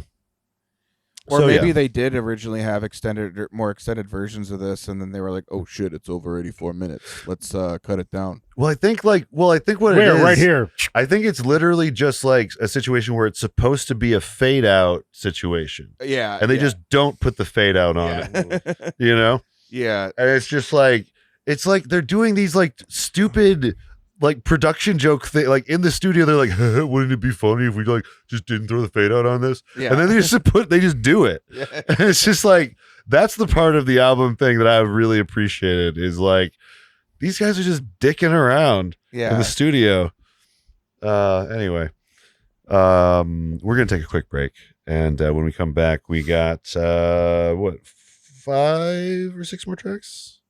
Or So, maybe yeah. they did originally have more extended versions of this, and then they were like, "Oh shit, it's over 84 minutes. Let's cut it down." Well, I think what it Where? is Right here. I think it's literally just like a situation where it's supposed to be a fade out situation. Yeah, And they just don't put the fade out on it. You know? Yeah. And it's just like it's like they're doing these like stupid like production joke thing. Like in the studio, they're like, "Wouldn't it be funny if we like just didn't throw the fade out on this?" Yeah. And then they just do it. Yeah. And it's just like that's the part of the album thing that I've really appreciated is like these guys are just dicking around in Yeah. the studio. Anyway, we're gonna take a quick break, and when we come back, we got 5 or 6 more tracks.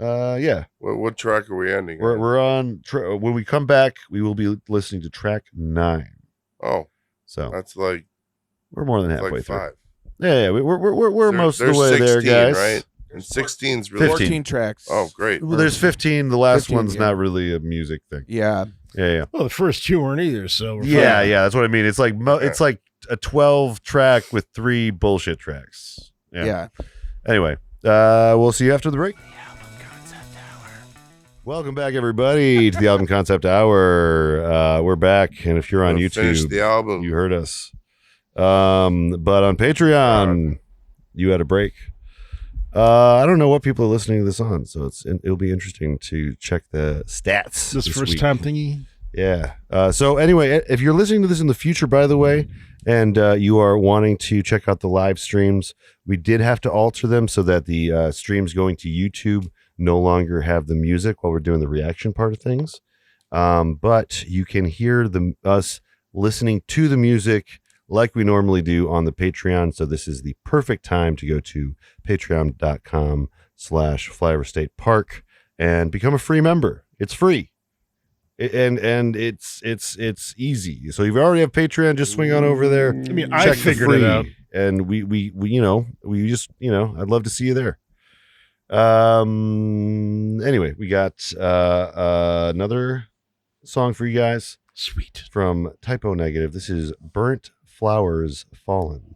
Yeah. What track are we ending? We're on. When we come back, we will be listening to track 9. Oh, so that's like we're more than halfway like through. 5. Yeah, we're most of the way 16, there, guys. Right? And 16's really 14 tracks. Oh, great. Well, there's 15. The last 15, one's yeah. not really a music thing. Yeah. Yeah. Well, the first 2 weren't either. So we're Yeah, fine. yeah. That's what I mean. It's like it's like a 12 track with 3 bullshit tracks. Yeah. Anyway, we'll see you after the break. Welcome back, everybody, to the Album Concept Hour. We're back, and if you're on YouTube, finish the album. You heard us. But on Patreon, you had a break. I don't know what people are listening to this on, so it'll be interesting to check the stats. This first week. time thingy. Yeah. So anyway, if you're listening to this in the future, by the way, and you are wanting to check out the live streams, we did have to alter them so that the streams going to YouTube no longer have the music while we're doing the reaction part of things. But you can hear us listening to the music like we normally do on the Patreon. So this is the perfect time to go to patreon.com/FlyoverStatePark and become a free member. It's free. And it's easy. So if you already have Patreon, just swing on over there. I mean, I figured it out. And we just, I'd love to see you there. Anyway, we got another song for you guys. Sweet. From Typo Negative. This is Burnt Flowers Fallen.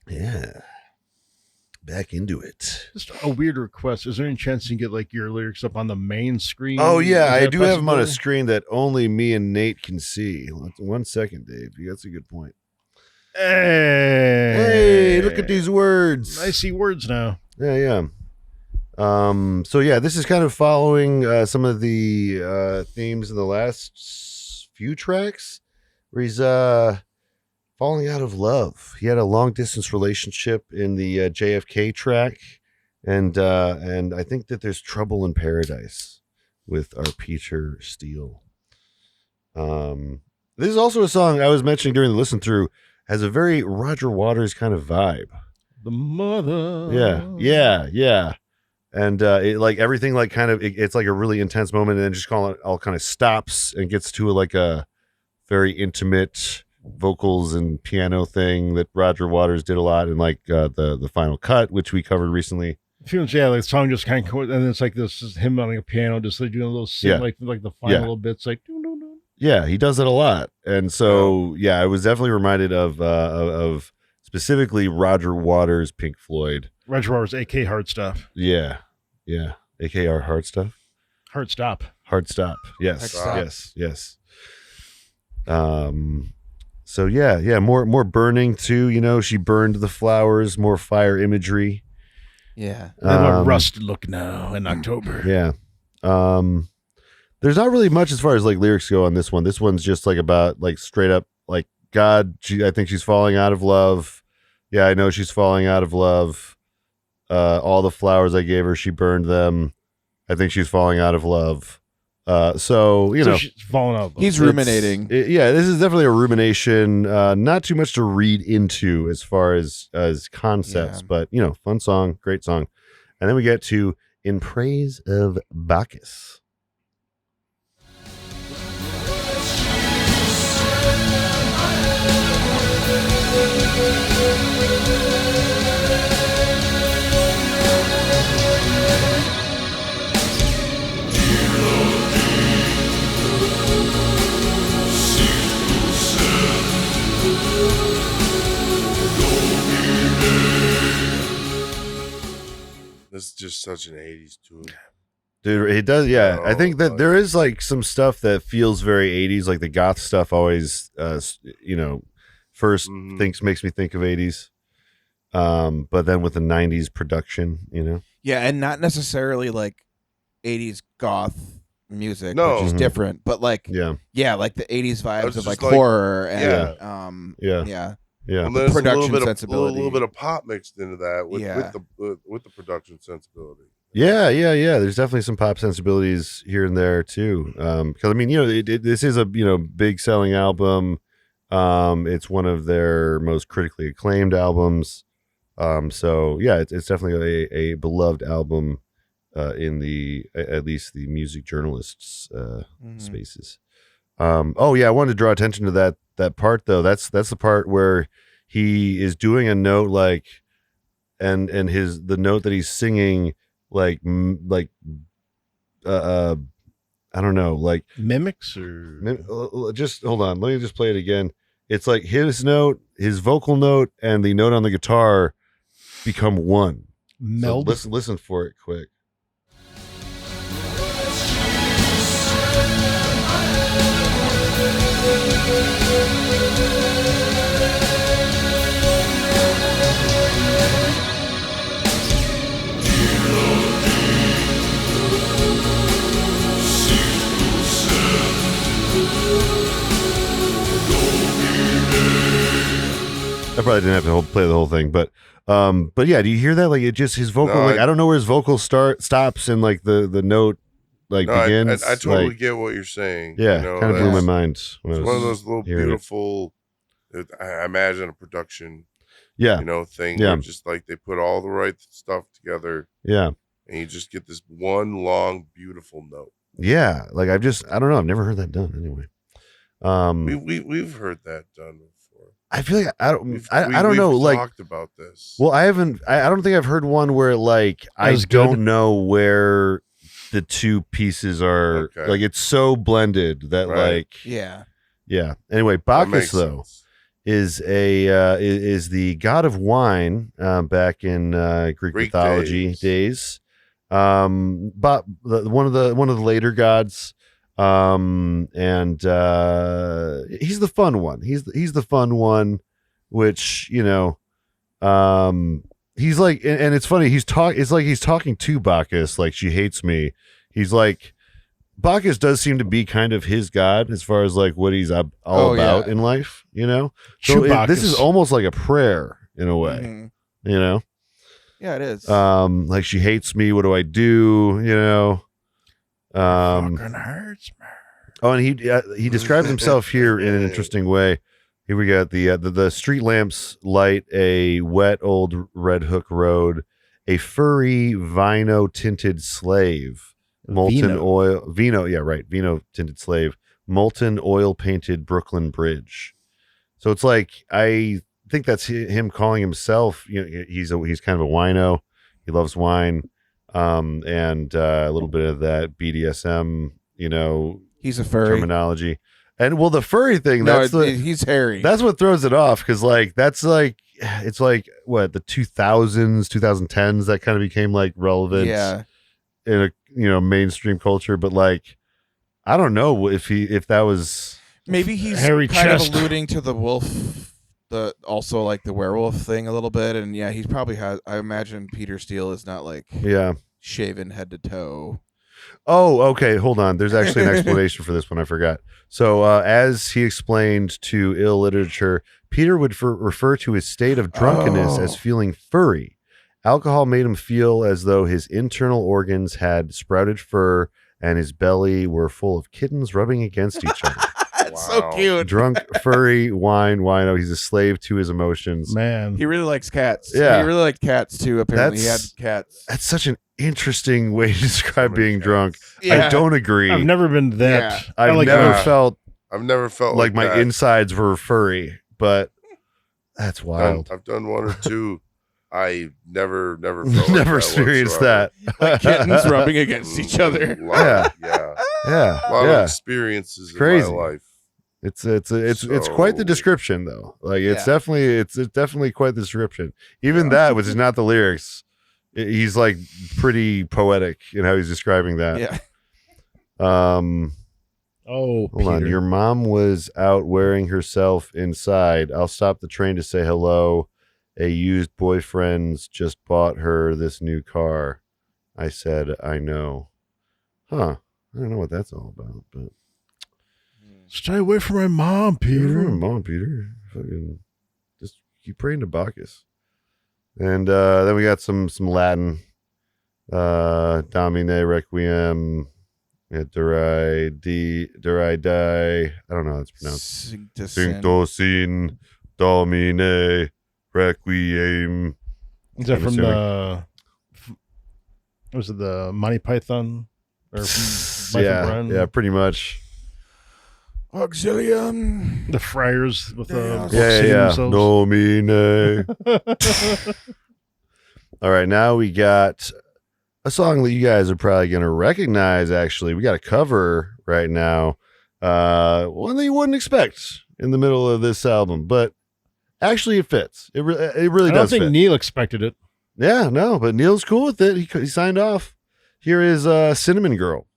Yeah. Back into it. Just a weird request. Is there any chance you can get like your lyrics up on the main screen? Oh, yeah. Is I that do have them on a possible? screen that only me and Nate can see. 1 second, Dave. That's a good point. Hey, look at these words. I see words now. Yeah. So yeah, this is kind of following some of the themes in the last few tracks where he's falling out of love. He had a long distance relationship in the JFK track, and I think that there's trouble in paradise with our Peter Steele. This is also a song I was mentioning during the listen through, has a very Roger Waters kind of vibe. The mother. Yeah. And it like everything like kind of it's like a really intense moment, and then just all kind of stops and gets to a very intimate vocals and piano thing that Roger Waters did a lot in like the Final Cut, which we covered recently. Feels like the song just kind of and then it's like this is him on a piano, just like doing a little synth, like the final little bits, like. Yeah, he does it a lot, and so yeah, I was definitely reminded of specifically Roger Waters, Pink Floyd. Roger Waters, AK Hard Stuff. Yeah, AKR Hard Stuff. Hard Stop. Yes, Hard Stop. yes. So yeah, more burning too. She burned the flowers, more fire imagery. Yeah. What rust look now in October. Yeah. There's not really much as far as like lyrics go on this one. This one's just like about like straight up like God. I think she's falling out of love. Yeah, I know she's falling out of love. All the flowers I gave her, she burned them. I think she's falling out of love. So she's falling out of love. He's ruminating. Yeah, this is definitely a rumination. Not too much to read into as far as concepts, but fun song, great song. And then we get to In Praise of Bacchus. This is just such an 80s tune. Dude, it does, yeah. I think that there is like some stuff that feels very 80s, like the goth stuff always, first makes me think of 80s. but then with the 90s production, Yeah, and not necessarily like 80s goth music, No. which is different, but like yeah, like the 80s vibes It's of like just like- horror and yeah. yeah. Well, the there's production a sensibility. little bit of pop mixed into that with Yeah. with the production sensibility. Yeah. There's definitely some pop sensibilities here and there too. Because I mean, this is a big selling album. It's one of their most critically acclaimed albums. So yeah, it's definitely a beloved album in at least the music journalists spaces. Oh yeah, I wanted to draw attention to that part though. That's the part where he is doing a note like, and the note that he's singing like I don't know, like mimics or just hold on. Let me just play it again. It's like his note, his vocal note, and the note on the guitar become one. meld. So listen for it quick. I probably didn't have to play the whole thing, but yeah, do you hear that? Like it just his vocal, No, like I don't know where his vocal stops and like the note like begins. I totally like, get what you're saying. yeah, kind of blew my that's- mind. When I It's was one of those little hearing it. beautiful. I imagine a production, Yeah, thing. Yeah. Where just like they put all the right stuff together, yeah, and you just get this one long, beautiful note. yeah. Like I don't know. I've never heard that done anyway. We've heard that done before. I feel like I don't We've know. Like talked about this. well, I haven't. I don't think I've heard one where like I was don't good. know where the two pieces are. Okay. Like it's so blended that Right. like Yeah. yeah. Anyway, That Bacchus makes though sense. is is the god of wine back in Greek mythology days. But one of the later gods. And he's the fun one. He's the fun one, which he's like, and it's funny. It's like he's talking to Bacchus, like she hates me. He's like, Bacchus does seem to be kind of his god as far as like what he's all about in life, So this is almost like a prayer in a way, Mhm. Yeah, it is. like she hates me. What do I do? Fucking hurts me. Oh, and he describes himself here in an interesting way. Here we got the street lamps light a wet old Red Hook road, a furry vino tinted slave, molten vino tinted slave, molten oil painted Brooklyn Bridge. So it's like I think that's him calling himself. He's kind of a wino. He loves wine, and a little bit of that BDSM. He's a furry. Terminology. And well, the furry thing, he's hairy. that's what throws it off. Cause like, it's like what the 2000s, 2010s, that kind of became like relevant in a, mainstream culture. But like, I don't know if that was Maybe he's hairy kind chest. of alluding to the wolf, also like the werewolf thing a little bit. And yeah, he probably has, I imagine Peter Steele is not like shaven head to toe. Oh, okay. Hold on. There's actually an explanation for this one. I forgot. So, as he explained to Ill Literature, Peter would refer to his state of drunkenness as feeling furry. Alcohol made him feel as though his internal organs had sprouted fur and his belly were full of kittens rubbing against each other. That's so cute. Drunk, furry, wino. He's a slave to his emotions. Man, He really likes cats. Yeah. He really liked cats too. Apparently, he had cats. That's such an interesting way to describe being drunk. Yeah. I don't agree. I've never been that. Yeah. I've never felt like my that. insides were furry, but that's wild. I've done one or two. I never felt like Never that experienced whatsoever. that. Like kittens rubbing against each other. A lot, yeah. Yeah, A lot yeah. of experiences Crazy. in my life. It's quite the So- description though. Like it's Yeah. definitely quite the description. Even that, which is not the lyrics, he's like pretty poetic in how he's describing that. Yeah. Oh, Hold on. Peter. Your mom was out wearing herself inside. I'll stop the train to say hello. a used boyfriend's just bought her this new car. I said, I know. Huh. I don't know what that's all about, but stay away from my mom, Peter. Peter. Fucking just keep praying to Bacchus. And then we got some Latin. Domine Requiem. Durai Die. I don't know how it's pronounced. Cincto Sin Domine Requiem. Is that from the was it the Monty Python? Or yeah, pretty much. Auxilium. The friars with the yeah. Domine. All right, now we got a song that you guys are probably going to recognize. Actually, we got a cover right now. One that you wouldn't expect in the middle of this album, but actually it fits. It really does. I don't think fit. Neil expected it. Yeah, no, but Neil's cool with it. He signed off. Here is Cinnamon Girl.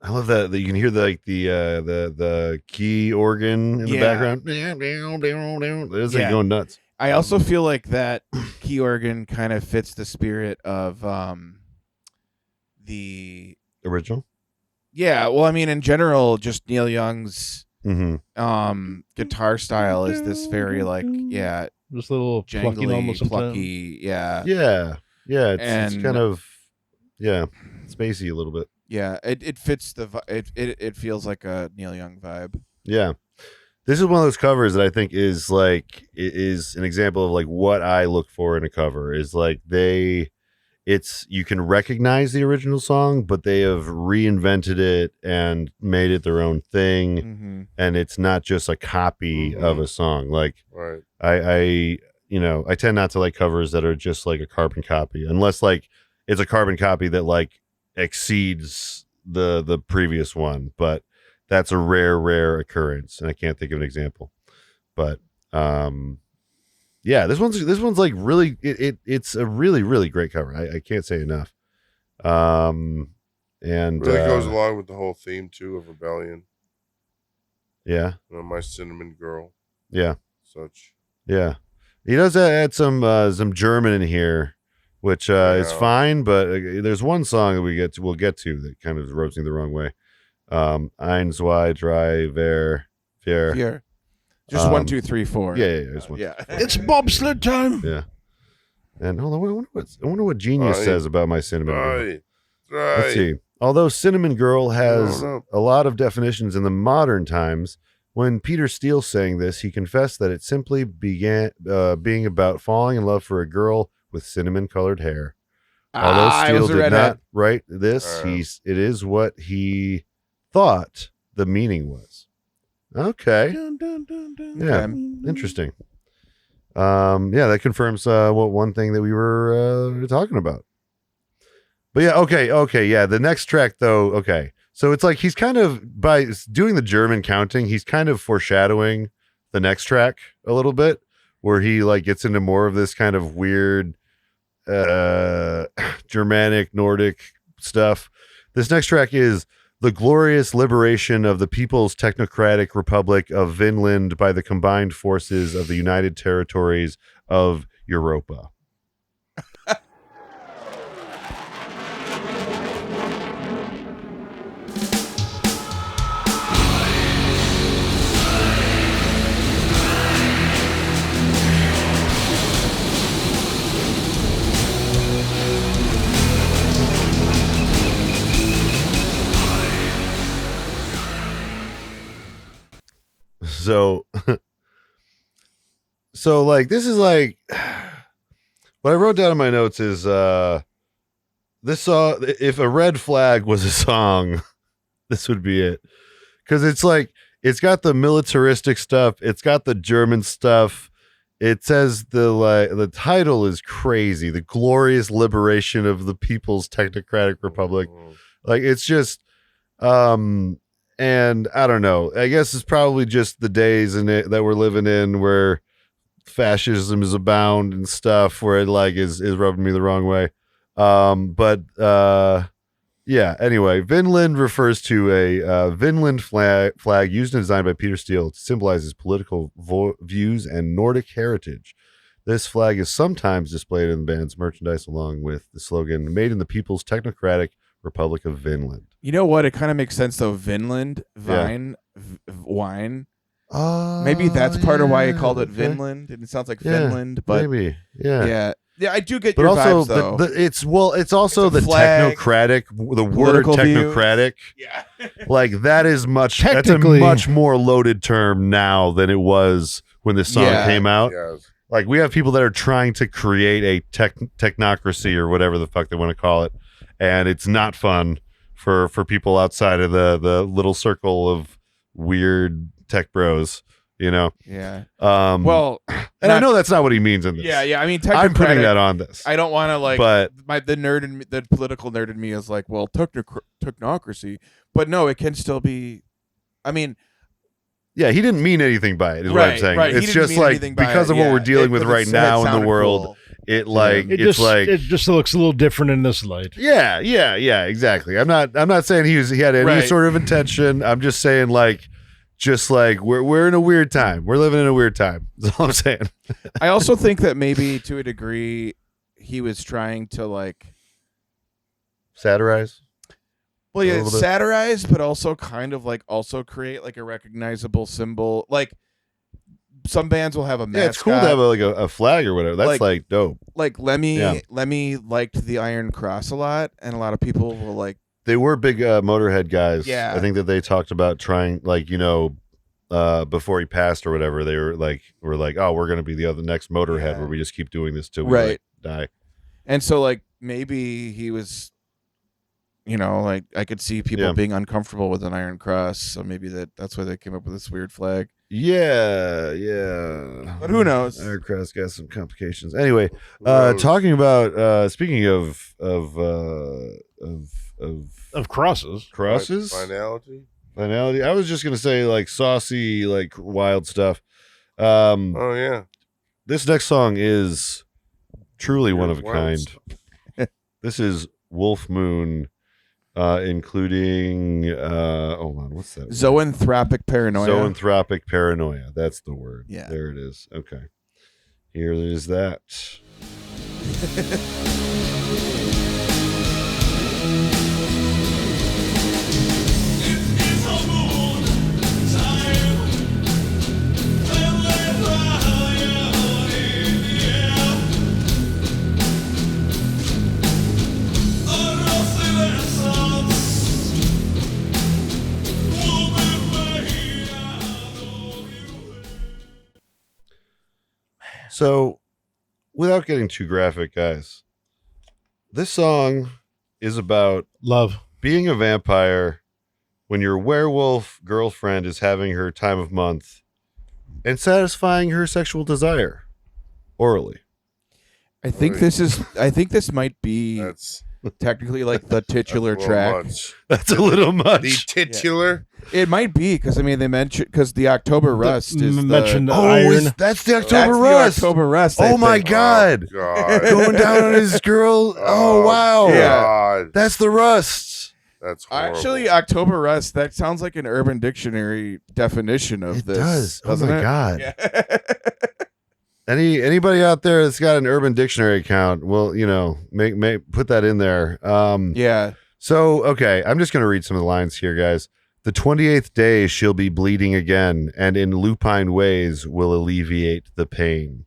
I love that you can hear the key organ in the background. It's like going nuts. I also feel like that key organ kind of fits the spirit of the original. Yeah, well, I mean, in general, just Neil Young's guitar style is this very this little jangly, almost plucky, It's kind of spacey a little bit. Yeah, it fits it feels like a Neil Young vibe. Yeah. This is one of those covers that I think is an example of like what I look for in a cover is like you can recognize the original song, but they have reinvented it and made it their own thing. Mm-hmm. And it's not just a copy of a song. Like right. I tend not to like covers that are just like a carbon copy, unless like it's a carbon copy that like exceeds the previous one, but that's a rare occurrence, and I can't think of an example. But this one's like really it's a really great cover. I can't say enough. And really goes along with the whole theme too of Rebellion. Yeah. My Cinnamon Girl. Yeah. Such. Yeah. He does add some German in here, which is fine, but there's one song that we'll get to that kind of rubs me the wrong way. 1, 2, 3, 4. Just 1, 2, 3, 4. Yeah. Just one. Yeah. It's bobsled time. Yeah. And hold on, I wonder what Genius says about my Cinnamon Girl. Let's see. Although Cinnamon Girl has a lot of definitions in the modern times, when Peter Steele sang this, he confessed that it simply began being about falling in love for a girl with cinnamon-colored hair. Although Steele did not write this, it is what he thought the meaning was. Okay. Yeah, interesting. That confirms one thing that we were talking about. But yeah, okay, yeah. The next track, though, okay. So it's like he's kind of, by doing the German counting, he's kind of foreshadowing the next track a little bit, where he like gets into more of this kind of weird Germanic, Nordic stuff. This next track is The Glorious Liberation of the People's Technocratic Republic of Vinland by the combined forces of the United Territories of Europa. So like this is like what I wrote down in my notes is this song, if a red flag was a song, this would be it. Because it's like it's got the militaristic stuff, it's got the German stuff, it says the title is crazy. The glorious liberation of the People's Technocratic Republic. Like, it's just, and I don't know. I guess it's probably just the days in it that we're living in where fascism is abound and stuff, where it like is rubbing me the wrong way. Yeah, anyway, Vinland refers to a Vinland flag used and designed by Peter Steele to symbolize his political views and Nordic heritage. This flag is sometimes displayed in the band's merchandise along with the slogan, "Made in the People's Technocratic Republic of Vinland." You know what? It kind of makes sense, though. Vinland, wine. Maybe that's part of why he called it Vinland, and it sounds like Finland, but maybe, yeah. I do get but your also vibes, though. it's also the flag, technocratic, the word technocratic. Yeah. Like, that is that's a much more loaded term now than it was when this song came out. Yes. Like, we have people that are trying to create a technocracy or whatever the fuck they want to call it, and it's not fun for people outside of the little circle of weird tech bros, you know. Yeah. Well, and I know that's not what he means in this. Yeah. I mean, I'm putting that on this. I don't want to like, but the nerd in me, the political nerd in me is like, well, technocracy, but no, it can still be. I mean, yeah, he didn't mean anything by it. Is what I'm saying. Right. It's just like, because of what we're dealing with right now in the world. Cool. It just looks a little different in this light. Yeah, exactly. I'm not saying he had any sort of intention. I'm just saying we're in a weird time. We're living in a weird time. That's all I'm saying. I also think that maybe to a degree he was trying to like satirize. Well, yeah, satirize, but also kind of like also create like a recognizable symbol. Like, some bands will have a mascot. Yeah, it's cool to have a flag or whatever. That's like dope. Like Lemmy liked the Iron Cross a lot, and a lot of people will like. They were big Motorhead guys. Yeah, I think that they talked about trying, before he passed or whatever. They were like, oh, we're gonna be the next Motorhead, where we just keep doing this till we die. And so like maybe he was. Like I could see people being uncomfortable with an Iron Cross, so maybe that's why they came up with this weird flag. Yeah. But who knows? Iron Cross got some complications. Anyway, talking about speaking of crosses. Finality. I was just gonna say like saucy, like wild stuff. Oh yeah. This next song is truly one of a kind. This is Wolf Moon. Including hold on, what's that? Zoanthropic paranoia. Zoanthropic paranoia. That's the word. Yeah. There it is. Okay. Here is that. So, without getting too graphic, guys, this song is about love, being a vampire when your werewolf girlfriend is having her time of month and satisfying her sexual desire orally. I think this might be technically like the titular track. That's a little much. The titular. It might be because they mentioned because the October Rust is mentioned the iron. That's the October Rust. The October Rust. Oh my God! Going down on his girl. Oh wow! Yeah, that's the Rust. That's horrible. Actually, October Rust. That sounds like an Urban Dictionary definition of this. It does. Oh my God! Yeah. Anybody out there that's got an Urban Dictionary account, well, put that in there. Yeah. So, okay, I'm just going to read some of the lines here, guys. The 28th day she'll be bleeding again, and in lupine ways will alleviate the pain.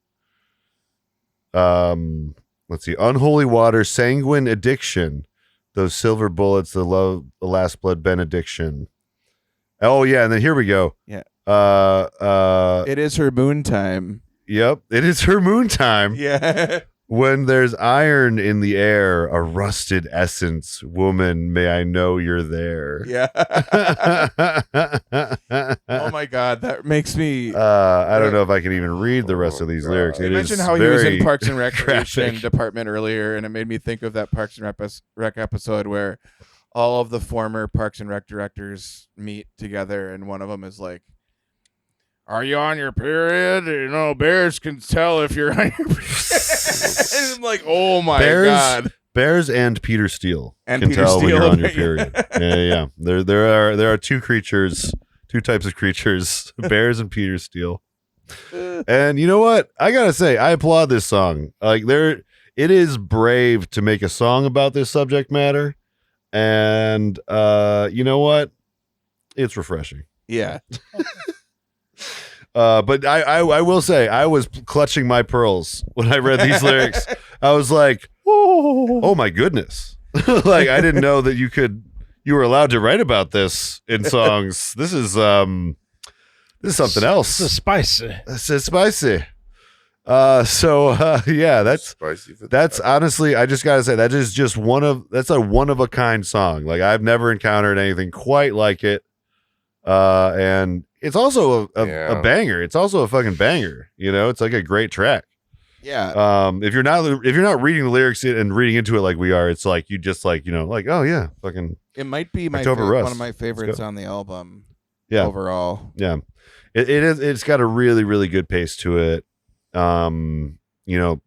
Let's see. Unholy water, sanguine addiction, those silver bullets, the last blood benediction. Oh, yeah, and then here we go. Yeah. It is her moon time. Yep, it is her moon time. Yeah. When there's iron in the air, a rusted essence, woman, may I know you're there. Yeah. Oh my my god, that makes me. I don't know if I can even read the rest of these lyrics. You It mentioned is how he was in very Parks and Recreation graphic. department earlier, and it made me think of that Parks and Rec episode where all of the former Parks and Rec directors meet together, and one of them is like, "Are you on your period? You know, bears can tell if you're on your period." And I'm like, "Oh my god!" Bears and Peter Steele And can Peter tell when Steele, you're on your yeah. period. Yeah. There are two types of creatures, bears and Peter Steele. And you know what? I gotta say, I applaud this song. Like it is brave to make a song about this subject matter. And you know what? It's refreshing. Yeah. But I will say, I was clutching my pearls when I read these lyrics. I was like, oh my goodness. Like, I didn't know that you were allowed to write about this in songs. This is something else. This is spicy. This is spicy. Yeah, that's honestly, I just gotta say, that is just that's a one of a kind song. Like, I've never encountered anything quite like it. And it's also a banger. It's also a fucking banger. You know, it's like a great track. Yeah. If you're not reading the lyrics and reading into it like we are, it's like you just like, you know, like, oh yeah, fucking. It might be one of my favorites on the album. Yeah. Overall. Yeah. It is. It's got a really, really good pace to it. You know,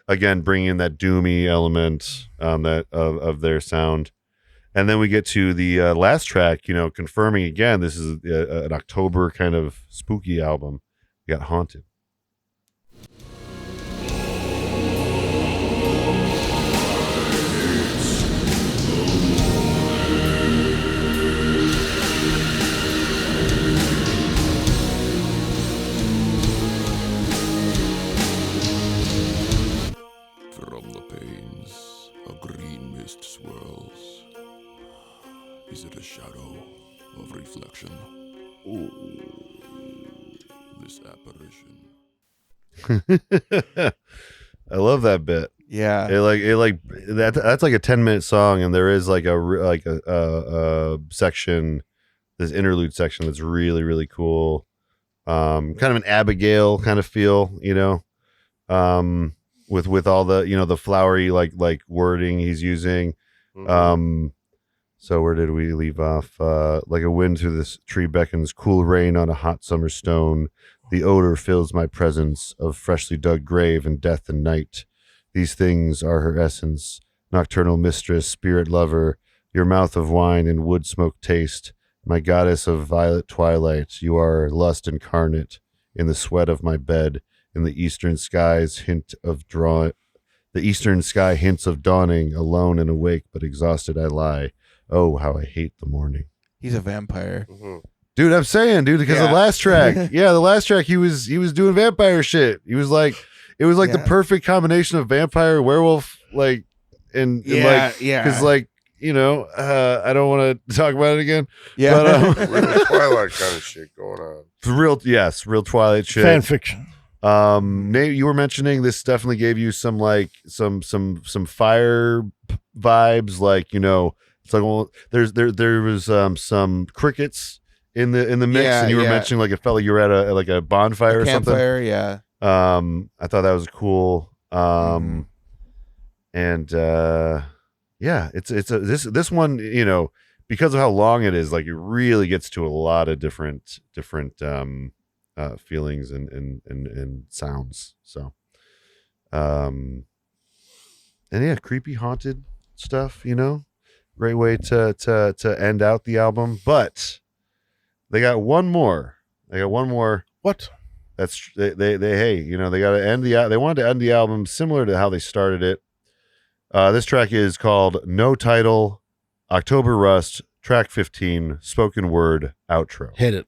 again, bringing in that doomy element of their sound. And then we get to the last track, you know, confirming again, this is an October kind of spooky album. We got Haunted. From the panes, a green mist swirls. Is it a shadow of reflection? Oh, this apparition. I love that bit. Yeah. That's like a 10-minute song, and there is like a section, this interlude section that's really, really cool. Kind of an Abigail kind of feel, you know. With all the, you know, the flowery like wording he's using. So where did we leave off? Like a wind through this tree beckons, cool rain on a hot summer stone. The odor fills my presence of freshly dug grave and death and night. These things are her essence, nocturnal mistress, spirit lover, your mouth of wine and wood smoke taste. My goddess of violet twilight, you are lust incarnate in the sweat of my bed. In the eastern skies the eastern sky hints of dawning, alone and awake, but exhausted I lie. Oh, how I hate the morning. He's a vampire. Dude, I'm saying, dude, because the last track, he was doing vampire shit. He was like, it was like the perfect combination of vampire, werewolf, like, because like, you know, I don't want to talk about it again. Yeah, but, real Twilight kind of shit going on. Real Twilight shit. Fan fiction. Nate, you were mentioning this definitely gave you some like some fire vibes, like, you know, it's like, well, there was some crickets in the mix, and you were mentioning like it felt like you were at a bonfire or something. Yeah. I thought that was cool. And this one, you know, because of how long it is, like it really gets to a lot of different feelings and sounds. So, and yeah, creepy, haunted stuff, you know, great way to end out the album. But they got one more. What? That's they hey, you know, they got to end they wanted to end the album similar to how they started it. This track is called No Title, October Rust, track 15, spoken word outro. Hit it.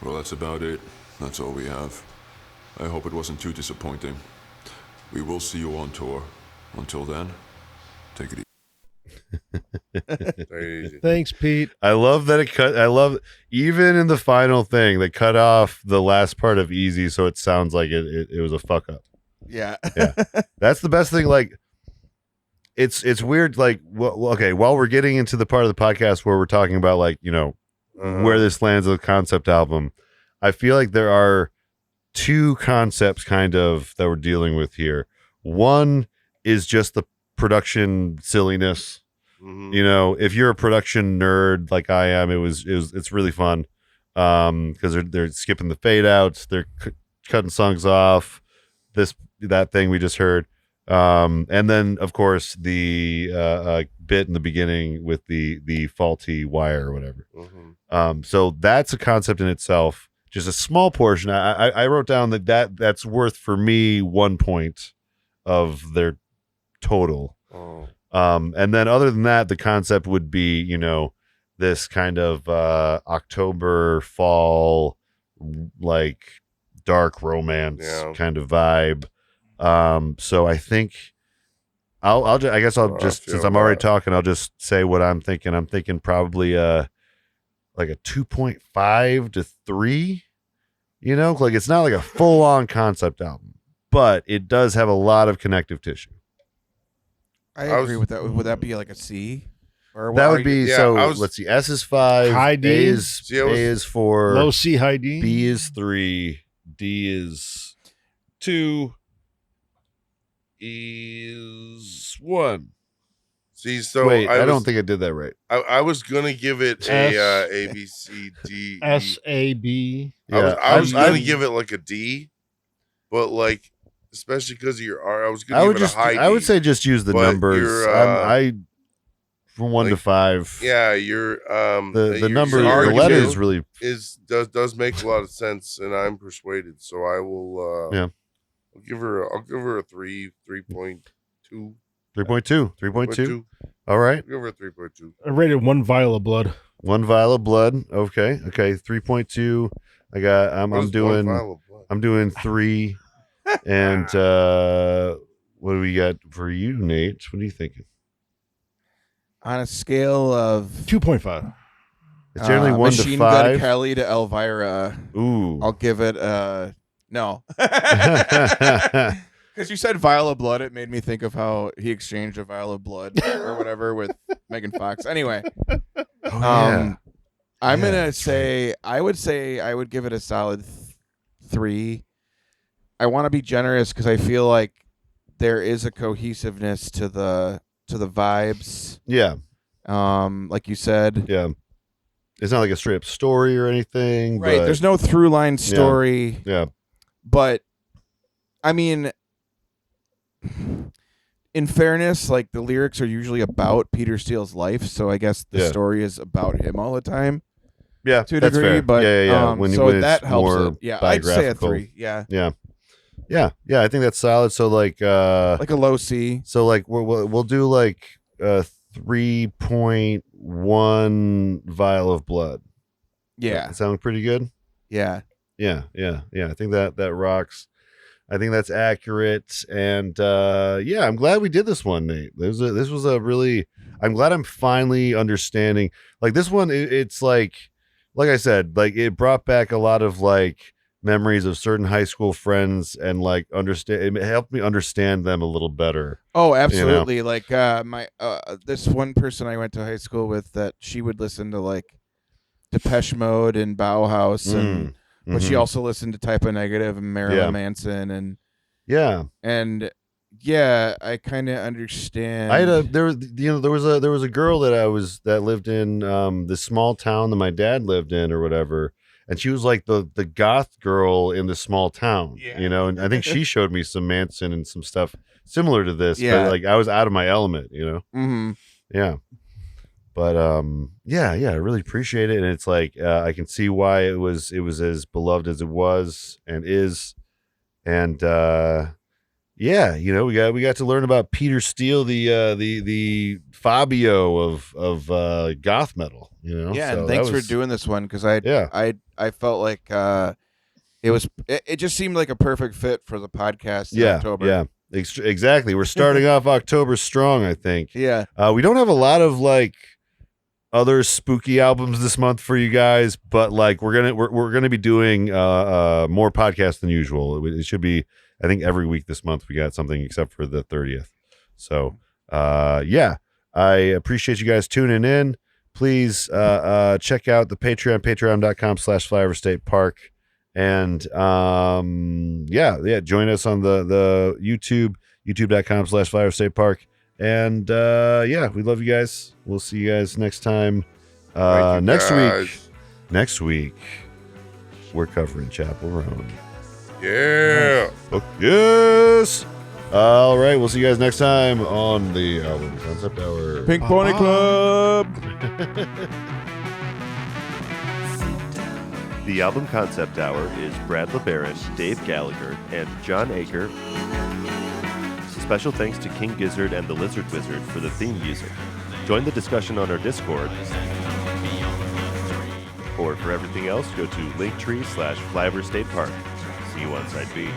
Well, that's about it. That's all we have. I hope it wasn't too disappointing. We will see you on tour. Until then, take it Easy. Thanks, Pete. I love that it cut. I love even in the final thing they cut off the last part of Easy, so it sounds like it was a fuck up. Yeah. That's the best thing. Like, it's weird. Like, okay, while we're getting into the part of the podcast where we're talking about, like, you know, where this lands as a concept album. I feel like there are two concepts kind of that we're dealing with here. One is just the production silliness. You know, if you're a production nerd like I am, it's really fun because they're skipping the fade outs, they're cutting songs off, that thing we just heard, and then of course the bit in the beginning with the faulty wire or whatever. So that's a concept in itself, just a small portion. I wrote down that's worth for me 1 point of their total. And then other than that, the concept would be, you know, this kind of October fall, like dark romance kind of vibe. So I think I guess I'll just, since I'm already talking, I'll just say what I'm thinking. I'm thinking probably like a 2.5 to 3, you know, like it's not like a full on concept album, but it does have a lot of connective tissue. I agree with that. Would that be like a C? Or that would be let's see. S is 5. High D. A is 4. Low C, high D. B is 3. D is 2. E is 1. See, so wait, I don't think I did that right. I was gonna give it a B C D S A B. Yeah, I was gonna give it like a D, but like, especially because of your R, I was gonna give it a high D. I would say just use the numbers. From 1 to 5. Yeah, you're the number, the letters really does make a lot of sense, and I'm persuaded. So I will. I'll give her a 3.2. 3.2. All right. I'll give her a 3.2. I rated 1 vial of blood. 1 vial of blood. Okay. 3.2. I'm doing 3. And what do we got for you, Nate? What are you thinking? On a scale of 2.5. It's generally 1 to 5. Machine Gun Kelly to Elvira. Ooh. I'll give it no. Because you said vial of blood, it made me think of how he exchanged a vial of blood or whatever with Megan Fox. Anyway, I'm gonna say I would give it a solid 3. I want to be generous because I feel like there is a cohesiveness to the vibes. Yeah. Like you said. Yeah. It's not like a straight up story or anything. Right. But there's no through line story. Yeah. But I mean, in fairness, like the lyrics are usually about Peter Steele's life, so I guess the story is about him all the time. Yeah, to a degree, fair. but when that it's helps. more I'd say a 3. Yeah. I think that's solid. So like a low C. So like we'll do like 3.1 vial of blood. Yeah, that sound pretty good. Yeah. I think that rocks. I think that's accurate, and I'm glad we did this one, Nate. This was a really. I'm glad I'm finally understanding. Like this one, it's like I said, like it brought back a lot of like memories of certain high school friends, and like it helped me understand them a little better. Oh, absolutely! You know? Like my this one person I went to high school with, that she would listen to like Depeche Mode and Bauhaus and. But she also listened to Type O Negative and Marilyn Manson and I kind of understand. There was a girl that lived in the small town that my dad lived in or whatever, and she was like the goth girl in the small town, you know. And I think she showed me some Manson and some stuff similar to this, but like I was out of my element, you know. Yeah. But I really appreciate it, and it's like I can see why it was as beloved as it was and is, and you know, we got to learn about Peter Steele, the Fabio of goth metal, you know. Yeah, so and thanks for doing this one because I felt like it just seemed like a perfect fit for the podcast in October. Yeah. Exactly. We're starting off October strong, I think. Yeah. We don't have a lot of like other spooky albums this month for you guys, but like we're gonna be doing more podcasts than usual. It should be, I think, every week this month we got something except for the 30th. So I appreciate you guys tuning in. please check out the Patreon, patreon.com/flyoverstatepark. And join us on the YouTube, youtube.com/flyoverstatepark. And we love you guys. We'll see you guys next time. Next week, we're covering Chapel Roan. Yeah. Fuck yes. All right, we'll see you guys next time on the Album Concept Hour. Pink Pony Club. The Album Concept Hour is Brad LeBaron, Dave Gallagher, and John Aker. Special thanks to King Gizzard and the Lizard Wizard for the theme music. Join the discussion on our Discord. Or for everything else, go to linktree/flyoverstatepark. See you on Side B.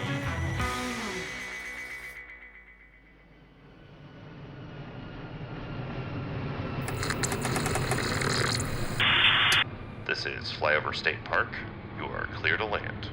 This is Flyover State Park. You are clear to land.